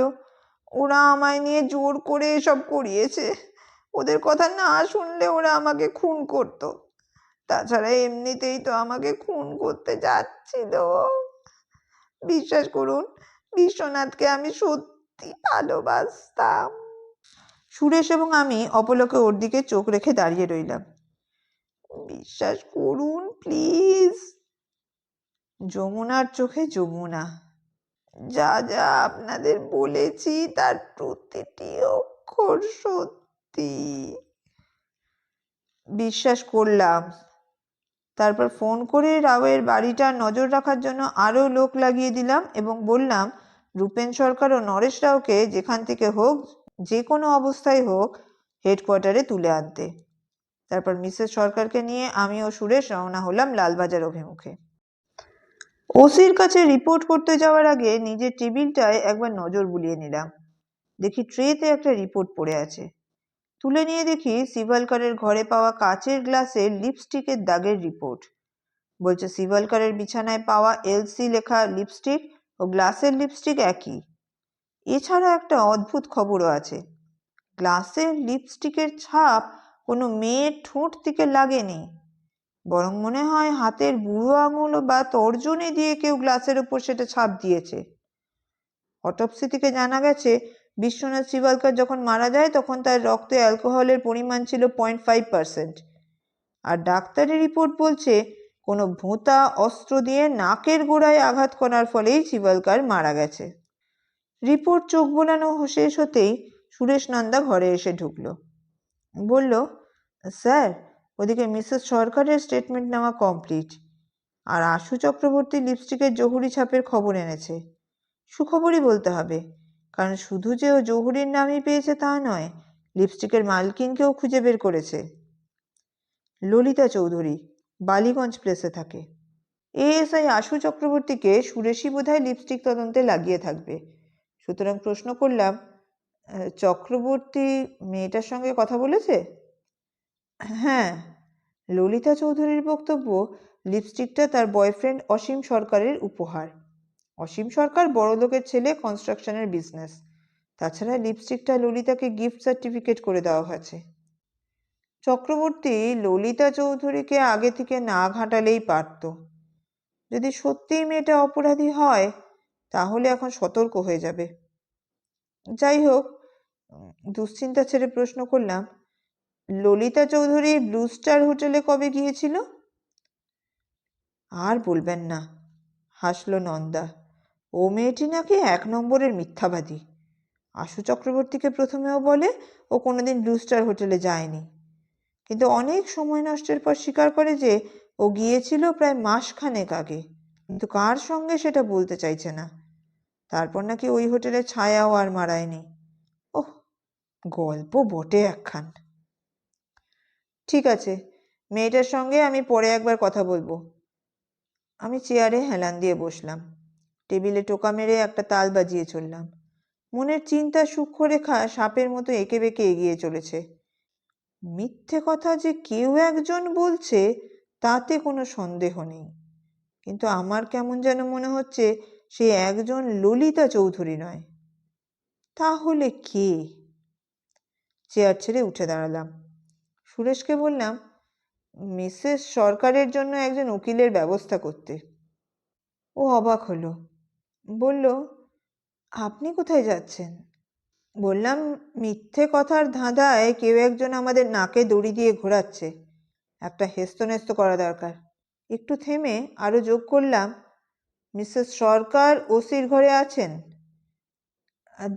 ওরা আমায় নিয়ে জোর করে এসব করিয়েছে। ওদের কথা না শুনলে ওরা আমাকে খুন করত। তাছাড়া এমনিতেই তো আমাকে খুন করতে যাচ্ছিল। বিশ্বাস করুন, বিশ্বনাথকে আমি সত্যি ভালোবাসতাম। সুরেশ এবং আমি অপলকে ওর দিকে চোখ রেখে দাঁড়িয়ে রইলাম। বিশ্বাস করুন প্লিজ। যমুনার চোখে যমুনা। যা যা আপনাদের বলেছি তার প্রতিটি অক্ষর সত্যি। বিশ্বাস করলাম। তারপর ফোন করে রাওয়ের বাড়িটা নজর রাখার জন্য আরও লোক লাগিয়ে দিলাম এবং বললাম রূপেন সরকার ও নরেশ রাওকে যেখান থেকে হোক, যে কোনো অবস্থায় হোক, হেডকোয়ার্টারে তুলে আনতে। তারপর মিসেস সরকারকে নিয়ে আমি ও সুরেশ রওনা হলাম লালবাজার অভিমুখে। ওসির কাছে রিপোর্ট করতে যাওয়ার আগে নিজের টেবিলটায় একবার নজর বুলিয়ে নিলাম। দেখি ট্রেতে একটা রিপোর্ট পড়ে আছে। তুলে নিয়ে দেখি সিভালকারের ঘরে পাওয়া কাচের গ্লাসের লিপস্টিকের দাগের রিপোর্ট। বলছে সিভালকারের বিছানায় পাওয়া এলসি লেখা লিপস্টিক ও গ্লাসের লিপস্টিক একই। এছাড়া একটা অদ্ভুত খবরও আছে। গ্লাসের লিপস্টিকের ছাপ কোনো মেয়ের ঠোঁট থেকে লাগেনি, বরং মনে হয় হাতের বুড়ো আঙুল বা তর্জনী দিয়ে কেউ গ্লাসের উপর সেটা ছাপ দিয়েছে। অটপসি থেকে জানা গেছে বিশ্বনাথ সিভালকার যখন মারা যায় তখন তার রক্তে অ্যালকোহলের পরিমাণ ছিল 0.5%। আর ডাক্তারি রিপোর্ট বলছে কোনো ভোঁতা অস্ত্র দিয়ে নাকের গোড়ায় আঘাত করার ফলেই সিভালকার মারা গেছে। রিপোর্ট চোখ বোলানো শেষ হতেই সুরেশ নন্দা ঘরে এসে ঢুকলো। বলল, স্যার, ওদিকে মিসেস সরকারের স্টেটমেন্ট নেওয়া কমপ্লিট। আর আশু চক্রবর্তী লিপস্টিকের জহুরি ছাপের খবর এনেছে। সুখবরই বলতে হবে, কারণ শুধু যে ও জহুরির নামই পেয়েছে তা নয়, লিপস্টিকের মালকিনকেও খুঁজে বের করেছে। ললিতা চৌধুরী, বালিগঞ্জ প্লেসে থাকে। এএসআই আশু চক্রবর্তীকে সুরেশই বোধহয় লিপস্টিক তদন্তে লাগিয়ে থাকবে। সুতরাং প্রশ্ন করলাম, চক্রবর্তী মেয়েটার সঙ্গে কথা বলেছে? হ্যাঁ, ললিতা চৌধুরীর বক্তব্য লিপস্টিকটা তার বয়ফ্রেন্ড অসীম সরকারের উপহার। অসীম সরকার বড়লোকের ছেলে, কনস্ট্রাকশনের বিজনেস। তাছাড়া লিপস্টিকটা ললিতাকে গিফট সার্টিফিকেট করে দেওয়া হয়েছে। চক্রবর্তী ললিতা চৌধুরীকে আগে থেকে না ঘাঁটালেই পারত। যদি সত্যিই মেয়েটা অপরাধী হয় তাহলে এখন সতর্ক হয়ে যাবে। যাই হোক, দুশ্চিন্তা ছেড়ে প্রশ্ন করলাম, ললিতা চৌধুরী ব্লু স্টার হোটেলে কবে গিয়েছিল? আর বলবেন না, হাসলো নন্দা। ও মেয়েটি নাকি 1 নম্বরের মিথ্যাবাদী। আশু চক্রবর্তীকে প্রথমেও বলে ও কোনোদিন ব্লু স্টার হোটেলে যায়নি, কিন্তু অনেক সময় নষ্টের পর স্বীকার করে যে ও গিয়েছিল প্রায় মাসখানেক আগে, কিন্তু কার সঙ্গে সেটা বলতে চাইছে না। তারপর নাকি ওই হোটেলে ছায়াও আর মারায়নি। ওহ, গল্প বটে একখান। ঠিক আছে, মেয়েটার সঙ্গে আমি পরে একবার কথা বলবো। আমি চেয়ারে হেলান দিয়ে বসলাম। টেবিলে টোকা মেরে একটা তাল বাজিয়ে চললাম। মনের চিন্তা সূক্ষ্মরেখা সাপের মতো এঁকে বেঁকে এগিয়ে চলেছে। মিথ্যে কথা যে কেউ একজন বলছে তাতে কোনো সন্দেহ নেই, কিন্তু আমার কেমন যেন মনে হচ্ছে সে একজন ললিতা চৌধুরী নয়। তাহলে কে? চেয়ার ছেড়ে উঠে দাঁড়ালাম। সুরেশকে বললাম, মিসেস সরকারের জন্য একজন উকিলের ব্যবস্থা করতে। ও অবাক হলো, বলল, আপনি কোথায় যাচ্ছেন? বললাম, মিথ্যে কথার ধাঁধায় কেউ একজন আমাদের নাকে দড়ি দিয়ে ঘোরাচ্ছে, একটা হেস্তনেস্ত করা দরকার। একটু থেমে আরো যোগ করলাম, মিসেস সরকার ওসির ঘরে আছেন?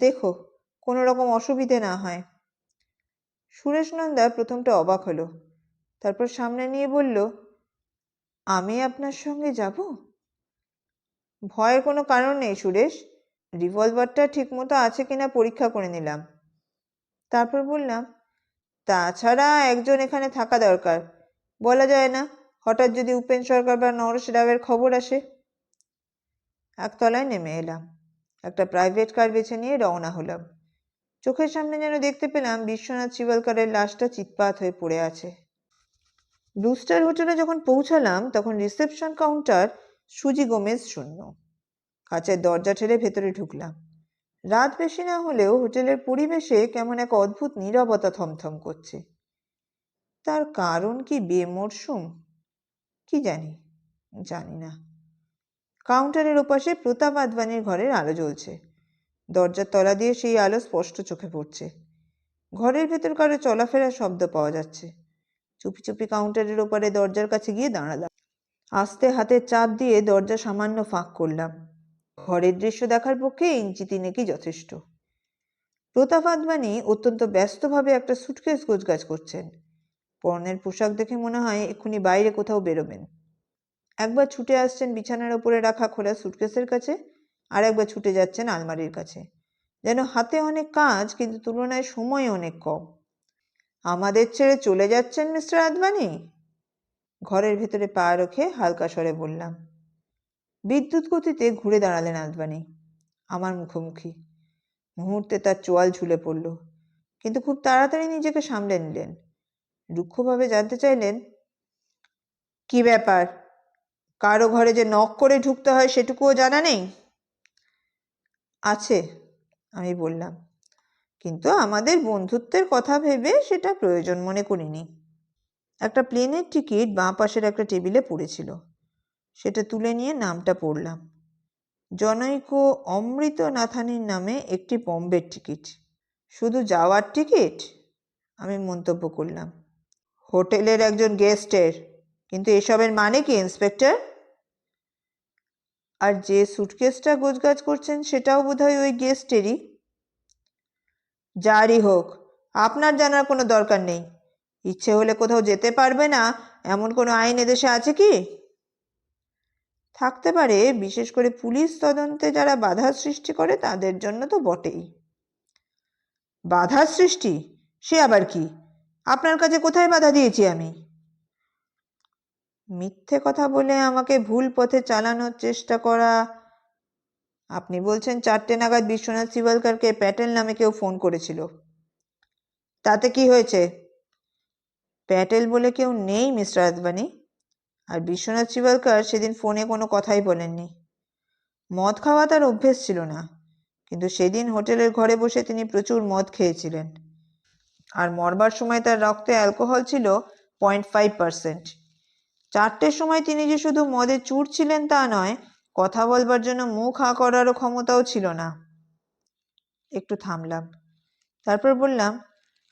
দেখো কোনো রকম অসুবিধে না হয়। সুরেশ নন্দা প্রথমটা অবাক হলো, তারপর সামনে নিয়ে বলল, আমি আপনার সঙ্গে যাব? ভয়ের কোনো কারণ নেই সুরেশ, রিভলভারটা ঠিকমতো আছে কিনা পরীক্ষা করে নিলাম। তারপর বললাম, তাছাড়া একজন এখানে থাকা দরকার, বলা যায় না হঠাৎ যদি উপেন সরকার বা নরেশ রাওয়ের খবর আসে। একতলায় নেমে এলাম, একটা প্রাইভেট কার বেছে নিয়ে রওনা হলাম। চোখের সামনে যেন দেখতে পেলাম বিশ্বনাথ শিবলকারের লাশটা চিৎপাত হয়ে পড়ে আছে। ব্লু স্টার হোটেলে যখন পৌঁছালাম তখন রিসেপশন কাউন্টার সুজি গোমেজ শূন্য। কাচের দরজা ঠেলে ভেতরে ঢুকলাম। রাত বেশি না হলেও হোটেলের পরিবেশে কেমন এক অদ্ভুত নীরবতা থমথম করছে। তার কারণ কি বেমরশুম? কি জানি, জানি না। কাউন্টারের ওপাশে প্রতাপ আদবানির ঘরের আলো জ্বলছে। দরজার তলা দিয়ে সেই আলো স্পষ্ট চোখে পড়ছে। ঘরের ভেতর কারো চলাফেরার শব্দ পাওয়া যাচ্ছে। চুপি চুপি কাউন্টারের ওপারে দরজার কাছে গিয়ে দাঁড়ালাম। আস্তে হাতের চাপ দিয়ে দরজা সামান্য ফাঁক করলাম। ঘরের দৃশ্য দেখার পক্ষে ইঞ্চি তিনেকই যথেষ্ট। প্রতাপ আদবানি অত্যন্ত ব্যস্তভাবে একটা সুটকেস গোছগাছ করছেন। পরনের পোশাক দেখে মনে হয় এক্ষুনি বাইরে কোথাও বেরোবেন। একবার ছুটে আসছেন বিছানার ওপরে রাখা খোলা সুটকেসের কাছে, আর একবার ছুটে যাচ্ছেন আলমারির কাছে। যেন হাতে অনেক কাজ, কিন্তু তুলনায় সময় অনেক কম। আমাদের ছেড়ে চলে যাচ্ছেন মিস্টার আদবানি? ঘরের ভেতরে পা রেখে হালকা স্বরে বললাম। বিদ্যুৎ গতিতে ঘুরে দাঁড়ালেন আদবানি আমার মুখোমুখি। মুহূর্তে তার চোয়াল ঝুলে পড়ল, কিন্তু খুব তাড়াতাড়ি নিজেকে সামলে নিলেন। রুক্ষভাবে জানতে চাইলেন, কি ব্যাপার? কারো ঘরে যে নক করে ঢুকতে হয় সেটুকুও জানা নেই? আছে, আমি বললাম, কিন্তু আমাদের বন্ধুত্বের কথা ভেবে সেটা প্রয়োজন মনে করিনি। একটা প্লেনের টিকিট বাঁ পাশের একটা টেবিলে পড়েছিল, সেটা তুলে নিয়ে নামটা পড়লাম। জনৈক অমৃত নাথানির নামে একটি বম্বের টিকিট। শুধু যাওয়ার টিকিট? আমি মন্তব্য করলাম। হোটেলের একজন গেস্টের। কিন্তু এসবের মানে কি ইন্সপেক্টর? আর যে সুটকেসটা গোছগাছ করছেন সেটাও বোধহয় ওই গেস্টেরই। যারই হোক, আপনার জানার কোনো দরকার নেই। ইচ্ছে হলে কোথাও যেতে পারবে না এমন কোনো আইন এদেশে আছে কি? থাকতে পারে, বিশেষ করে পুলিশ তদন্তে যারা বাধা সৃষ্টি করে তাদের জন্য তো বটেই। বাধা সৃষ্টি? সে আবার কি? আপনার কাছে কোথায় বাধা দিয়েছি আমি? মিথ্যে কথা বলে আমাকে ভুল পথে চালানোর চেষ্টা করা। আপনি বলছেন 4টে নাগাদ বিশ্বনাথ শিবলকারকে প্যাটেল নামে কেউ ফোন করেছিল। তাতে কি হয়েছে? প্যাটেল বলে কেউ নেই মিস্টার আদবানি। আর বিশ্বনাথ শিবলকার সেদিন ফোনে কোনো কথাই বলেননি। মদ খাওয়া তার অভ্যেস ছিল না, কিন্তু সেদিন হোটেলের ঘরে বসে তিনি প্রচুর মদ খেয়েছিলেন। আর মরবার সময় তার রক্তে অ্যালকোহল ছিল 0.5%। 4টের সময় তিনি যে শুধু মদে চুর ছিলেন তা নয়, কথা বলবার জন্য মুখ হাঁ করারও ক্ষমতাও ছিল না। একটু থামলাম, তারপর বললাম,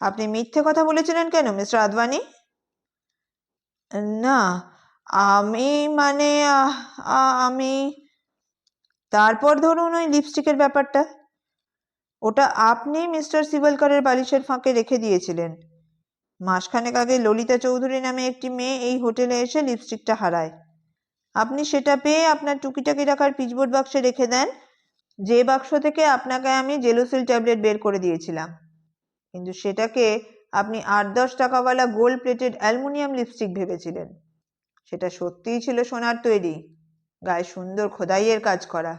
আপনি মিথ্যে কথা বলেছিলেন কেন মিস্টার আদবানি? না, আমি মানে আমি। তারপর ধরুন ওই লিপস্টিকের ব্যাপারটা, ওটা আপনি মিস্টার শিবলকারের বালিশের ফাঁকে রেখে দিয়েছিলেন। মাসখানেক আগে ললিতা চৌধুরী নামে একটি মেয়ে এই হোটেলে এসে লিপস্টিকটা হারায়। আপনি সেটা পেয়ে আপনার টুকিটাকি রাখার পিচবোর্ড বাক্সে রেখে দেন, যে বাক্স থেকে আপনাকে আমি জেলোসিল ট্যাবলেট বের করে দিয়েছিলাম। কিন্তু সেটাকে আপনি 8-10 টাকাওয়ালা গোল্ড প্লেটেড অ্যালুমিনিয়াম লিপস্টিক ভেবেছিলেন। সেটা সত্যিই ছিল সোনার তৈরি, গায়ে সুন্দর খোদাইয়ের কাজ করা।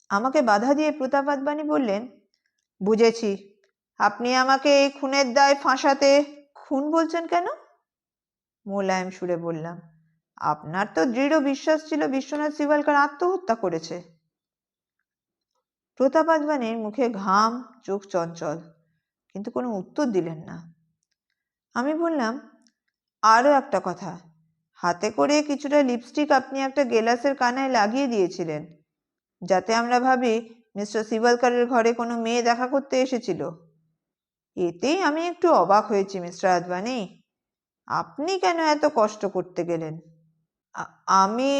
আমাকে বাধা দিয়ে প্রতাপ আদবানি বললেন, বুঝেছি, আপনি আমাকে এই খুনের দায় ফাঁসাতে। খুন বলছেন কেন? মোলায়েম সুরে বললাম, আপনার তো দৃঢ় বিশ্বাস ছিল বিশ্বনাথ শিবলকার আত্মহত্যা করেছে। প্রতাপ আদবানির মুখে ঘাম, চোখ চঞ্চল, কিন্তু কোনো উত্তর দিলেন না। আমি বললাম, আরও একটা কথা, হাতে করে কিছুটা লিপস্টিক আপনি একটা গেলাসের কানায় লাগিয়ে দিয়েছিলেন, যাতে আমরা ভাবি মিস্টার শিবলকারের ঘরে কোনো মেয়ে দেখা করতে এসেছিল। এতেই আমি একটু অবাক হয়েছি মিস্টার আদবানি, আপনি কেন এত কষ্ট করতে গেলেন? আমি।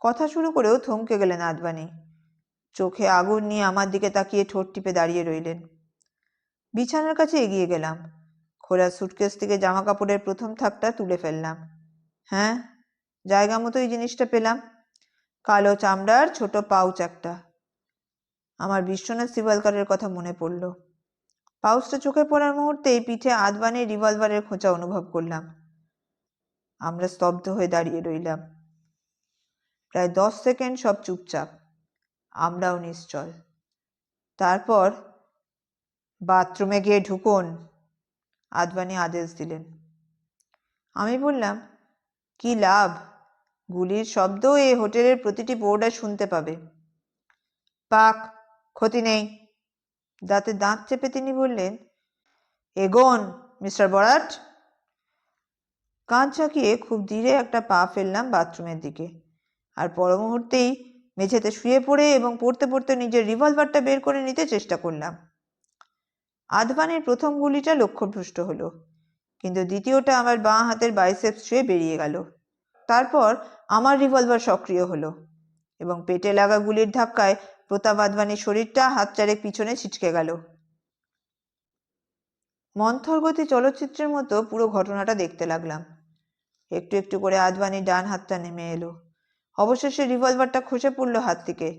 কথা শুরু করেও থমকে গেলেন আদবানি। চোখে আগুন নিয়ে আমার দিকে তাকিয়ে ঠোঁট টিপে দাঁড়িয়ে রইলেন। বিছানার কাছে এগিয়ে গেলাম, খোলা সুটকেস থেকে জামা কাপড়ের প্রথম থাকটা তুলে ফেললাম। হ্যাঁ, জায়গা মতোই জিনিসটা পেলাম, কালো চামড়ার ছোট পাউচ একটা। আমার বিশ্বনাথ শিবলকারের কথা মনে পড়ল। পাউচটা চোখে পড়ার মুহূর্তেই পিঠে আদবানির রিভলভারের খোঁচা অনুভব করলাম। আমরা স্তব্ধ হয়ে দাঁড়িয়ে রইলাম। প্রায় 10 সেকেন্ড সব চুপচাপ, আমরাও নিশ্চল। তারপর, বাথরুমে গিয়ে ঢুকুন, আদবানি আদেশ দিলেন। আমি বললাম, কি লাভ? গুলির শব্দ এই হোটেলের প্রতিটি বোর্ডার শুনতে পাবে। পাক, ক্ষতি নেই। দাঁতে দাঁত চেপে তিনি বললেন, এগোন মিস্টার বরাট। কাঁচ ঝাঁকিয়ে খুব ধীরে একটা পা ফেললাম বাথরুমের দিকে, আর পর মুহূর্তেই মেঝেতে শুয়ে পড়ে এবং পড়তে পড়তে নিজের রিভলভারটা বের করে নিতে চেষ্টা করলাম। আদবানির প্রথম গুলিটা লক্ষ্যভ্রষ্ট হলো, কিন্তু দ্বিতীয়টা আমার বাঁ হাতের বাইসেপস ছুঁয়ে বেরিয়ে গেল। তারপর আমার রিভলভার সক্রিয় হলো এবং পেটে লাগা গুলির ধাক্কায় প্রতাপ আদবানির শরীরটা হাত চারেক পিছনে ছিটকে গেল। মন্থর গতি চলচ্চিত্রের মতো পুরো ঘটনাটা দেখতে লাগলাম। একটু একটু করে আদবানির ডান হাতটা নেমে এলো, অবশেষে রিভলভারটা খসে পড়লো হাত থেকে।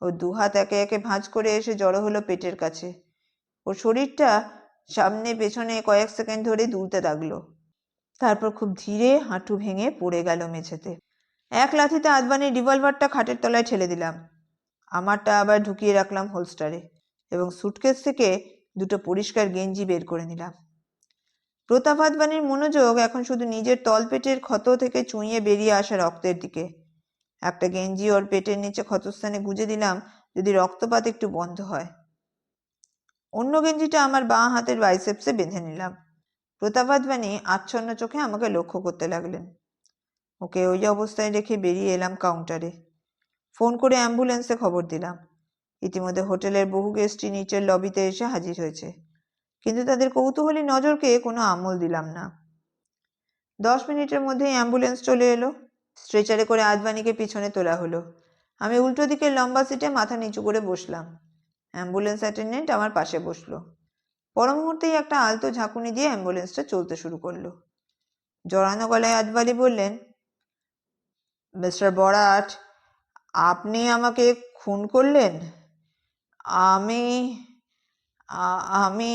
ও দুহাত একে একে ভাঁজ করে এসে জড়ো হলো পেটের কাছে। ওর শরীরটা সামনে পেছনে কয়েক সেকেন্ড ধরে দুলতে লাগলো, তারপর খুব ধীরে হাঁটু ভেঙে পড়ে গেল মেঝেতে। এক লাথিতে আদবানির রিভলভারটা খাটের তলায় ঠেলে দিলাম। আমারটা আবার ঢুকিয়ে রাখলাম হোলস্টারে এবং সুটকেস থেকে দুটো পরিষ্কার গেঞ্জি বের করে নিলাম। প্রতাপ আদবানির মনোযোগ এখন শুধু নিজের তলপেটের ক্ষত থেকে চুঁইয়ে বেরিয়ে আসা রক্তের দিকে। একটা গেঞ্জি ওর পেটের নিচে ক্ষতস্থানে গুঁজে দিলাম, যদি রক্তপাত একটু বন্ধ হয়। অন্য গেঞ্জিটা আমার বাঁ হাতের বাইসেপসে বেঁধে নিলাম। প্রতাপ আদবানি আচ্ছন্ন চোখে আমাকে লক্ষ্য করতে লাগলেন। ওকে ওই অবস্থায় রেখে বেরিয়ে এলাম কাউন্টারে। ফোন করে অ্যাম্বুলেন্সে খবর দিলাম। ইতিমধ্যে হোটেলের বহু গেস্টই নিচের লবিতে এসে হাজির হয়েছে, কিন্তু তাদের কৌতূহলী নজরকে কোনো আমল দিলাম না। 10 মিনিটের মধ্যেই অ্যাম্বুলেন্স চলে এলো। স্ট্রেচারে করে আদবানিকে পিছনে তোলা হলো। আমি উল্টো দিকের লম্বা সিটে মাথা নিচু করে বসলাম। অ্যাম্বুলেন্স অ্যাটেন্ডেন্ট আমার পাশে বসলো। পর মুহূর্তেই একটা আলতো ঝাঁকুনি দিয়ে অ্যাম্বুলেন্সটা চলতে শুরু করলো। জড়ানো গলায় আদবানি বললেন, মিস্টার বরাট, আপনি আমাকে খুন করলেন? আমি আমি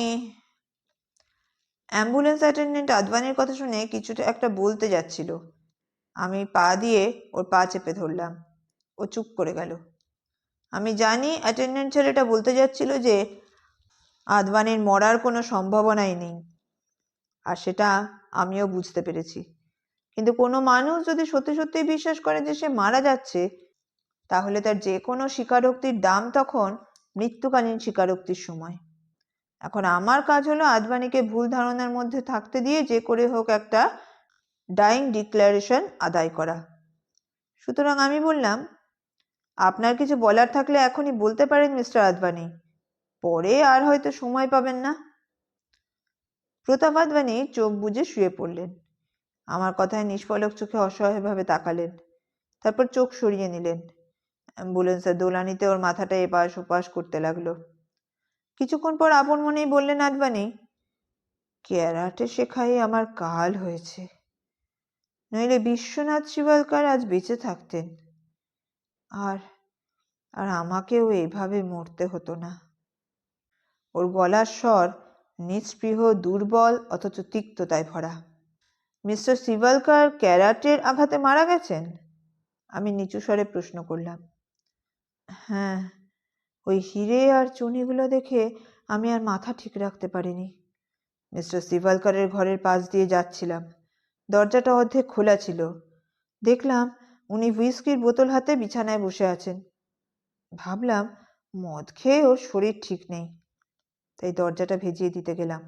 অ্যাম্বুলেন্স অ্যাটেন্ডেন্ট আদবানির কথা শুনে কিছুটা একটা বলতে যাচ্ছিল, আমি পা দিয়ে ওর পা চেপে ধরলাম। ও চুপ করে গেল। আমি জানি অ্যাটেন্ডেন্ট ছেলেটা বলতে যাচ্ছিল যে আদবানির মরার কোনো সম্ভাবনাই নেই, আর সেটা আমিও বুঝতে পেরেছি। কিন্তু কোনো মানুষ যদি সত্যি সত্যি বিশ্বাস করে যে সে মারা যাচ্ছে, তাহলে তার যে কোনো স্বীকারোক্তির দাম তখন মৃত্যুকালীন স্বীকারোক্তির সময়। এখন আমার কাজ হলো আদবানিকে ভুল ধারণার মধ্যে থাকতে দিয়ে যে করে হোক একটা ডাইং ডিক্লারেশন আদায় করা। সুতরাং আমি বললাম, আপনার কিছু বলার থাকলে এখনই বলতে পারেন মিস্টার আদবানি, পরে আর হয়তো সময় পাবেন না। প্রতাপ আদবানি চোখ বুজে শুয়ে পড়লেন। আমার কথায় নিষ্পলক চোখে অসহায়ভাবে তাকালেন, তারপর চোখ সরিয়ে নিলেন। অ্যাম্বুলেন্সের দোলানিতে ওর মাথাটা এপাশ ওপাশ করতে লাগলো। কিছুক্ষণ পর আপন মনেই বললেন আদবানি, ক্যারাটে শেখাই আমার কাল হয়েছে, নইলে বিশ্বনাথ শিবালকার আজ বেঁচে থাকতেন, আর আর আমাকেও এভাবে মরতে হতো না। ওর গলার স্বর নিস্পৃহ, দুর্বল, অথচ তিক্ততায় ভরা। মিস্টার শিবালকার ক্যারাটের আঘাতে মারা গেছেন? আমি নিচু স্বরে প্রশ্ন করলাম। হ্যাঁ, ওই হিরে আর চুনিগুলো দেখে আমি আর মাথা ঠিক রাখতে পারিনি। মিস্টার শিবালকারের ঘরের পাশ দিয়ে যাচ্ছিলাম, দরজাটা অর্ধেক খোলা ছিল। দেখলাম উনি হুইস্কির বোতল হাতে বিছানায় বসে আছেন। ভাবলাম মদ খেয়ে ওর শরীর ঠিক নেই, তাই দরজাটা ভেজিয়ে দিতে গেলাম।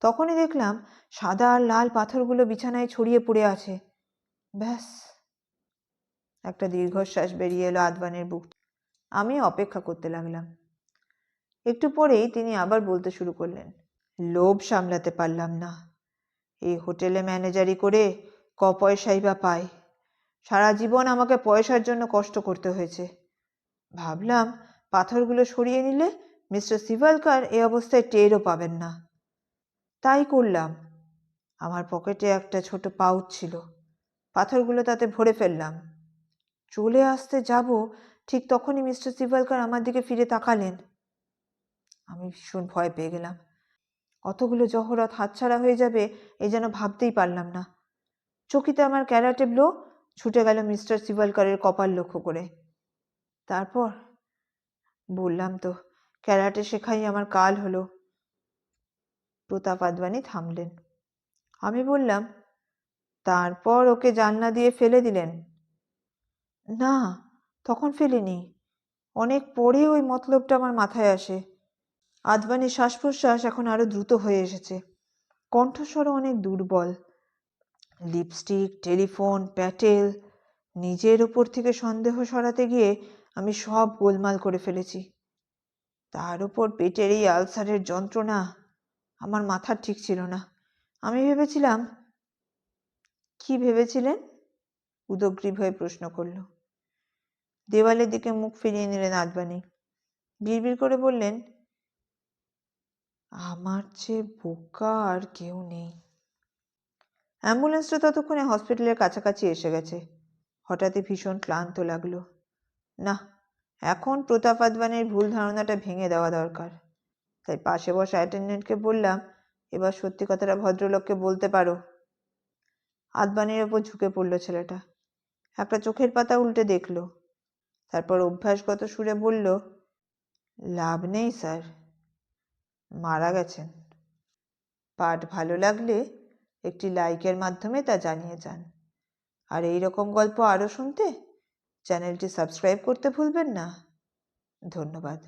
তখনই দেখলাম সাদা আর লাল পাথরগুলো বিছানায় ছড়িয়ে পড়ে আছে। ব্যাস। একটা দীর্ঘশ্বাস বেরিয়ে এলো আদবানির বুক। আমি অপেক্ষা করতে লাগলাম। একটু পরেই তিনি আবার বলতে শুরু করলেন, লোভ সামলাতে পারলাম না। এই হোটেলে ম্যানেজারি করে ক পয়সাই বা পাই, সারা জীবন আমাকে পয়সার জন্য কষ্ট করতে হয়েছে। ভাবলাম পাথরগুলো সরিয়ে নিলে মিস্টার শিবালকার এই অবস্থায় টেরও পাবেন না। তাই করলাম। আমার পকেটে একটা ছোট পাউচ ছিল, পাথরগুলো তাতে ভরে ফেললাম। চলে আসতে যাব, ঠিক তখনই মিস্টার শিবালকার আমার দিকে ফিরে তাকালেন। আমি ভীষণ ভয় পেয়ে গেলাম। অতগুলো জহরত হাতছাড়া হয়ে যাবে এই যেন ভাবতেই পারলাম না। চকিতে আমার ক্যারাটে ব্লো ছুটে গেল মিস্টার শিবালকারের কপাল লক্ষ্য করে। তারপর বললাম তো, ক্যারাটে শেখাই আমার কাল হলো। প্রতাপ আদবানি থামলেন। আমি বললাম, তারপর ওকে জানলা দিয়ে ফেলে দিলেন? না, তখন ফেলিনি। অনেক পরে ওই মতলবটা আমার মাথায় আসে। আদবানির শ্বাস প্রশ্বাস এখন আরো দ্রুত হয়ে এসেছে, কণ্ঠস্বরও অনেক দুর্বল। লিপস্টিক, টেলিফোন, প্যাটেল, নিজের ওপর থেকে সন্দেহ সরাতে গিয়ে আমি সব গোলমাল করে ফেলেছি। তার উপর পেটের এই আলসারের যন্ত্রণা, আমার মাথার ঠিক ছিল না। আমি ভেবেছিলাম। কি ভেবেছিলেন? উদগ্রীব হয়ে প্রশ্ন করল। দেওয়ালের দিকে মুখ ফিরিয়ে নিলেন আদবানি। বিড়বিড় করে বললেন, আমার চেয়ে বোকা আর কেউ নেই। অ্যাম্বুলেন্সটা ততক্ষণে হসপিটালের কাছাকাছি এসে গেছে। হঠাৎই ভীষণ ক্লান্ত লাগলো। না, এখন প্রতাপ আদবানির ভুল ধারণাটা ভেঙে দেওয়া দরকার। তাই পাশে বসা অ্যাটেন্ডেন্টকে বললাম, এবার সত্যি কথাটা ভদ্রলোককে বলতে পারো। আদবানির ওপর ঝুঁকে পড়ল ছেলেটা। একটা চোখের পাতা উল্টে দেখল, তারপর অভ্যাসগত সুরে বলল, লাভ নেই স্যার, মারা গেছেন। পাঠ ভালো লাগলে একটি লাইকের মাধ্যমে তা জানিয়ে যান। আর এই রকম গল্প আরও শুনতে চ্যানেলটি সাবস্ক্রাইব করতে ভুলবেন না। ধন্যবাদ।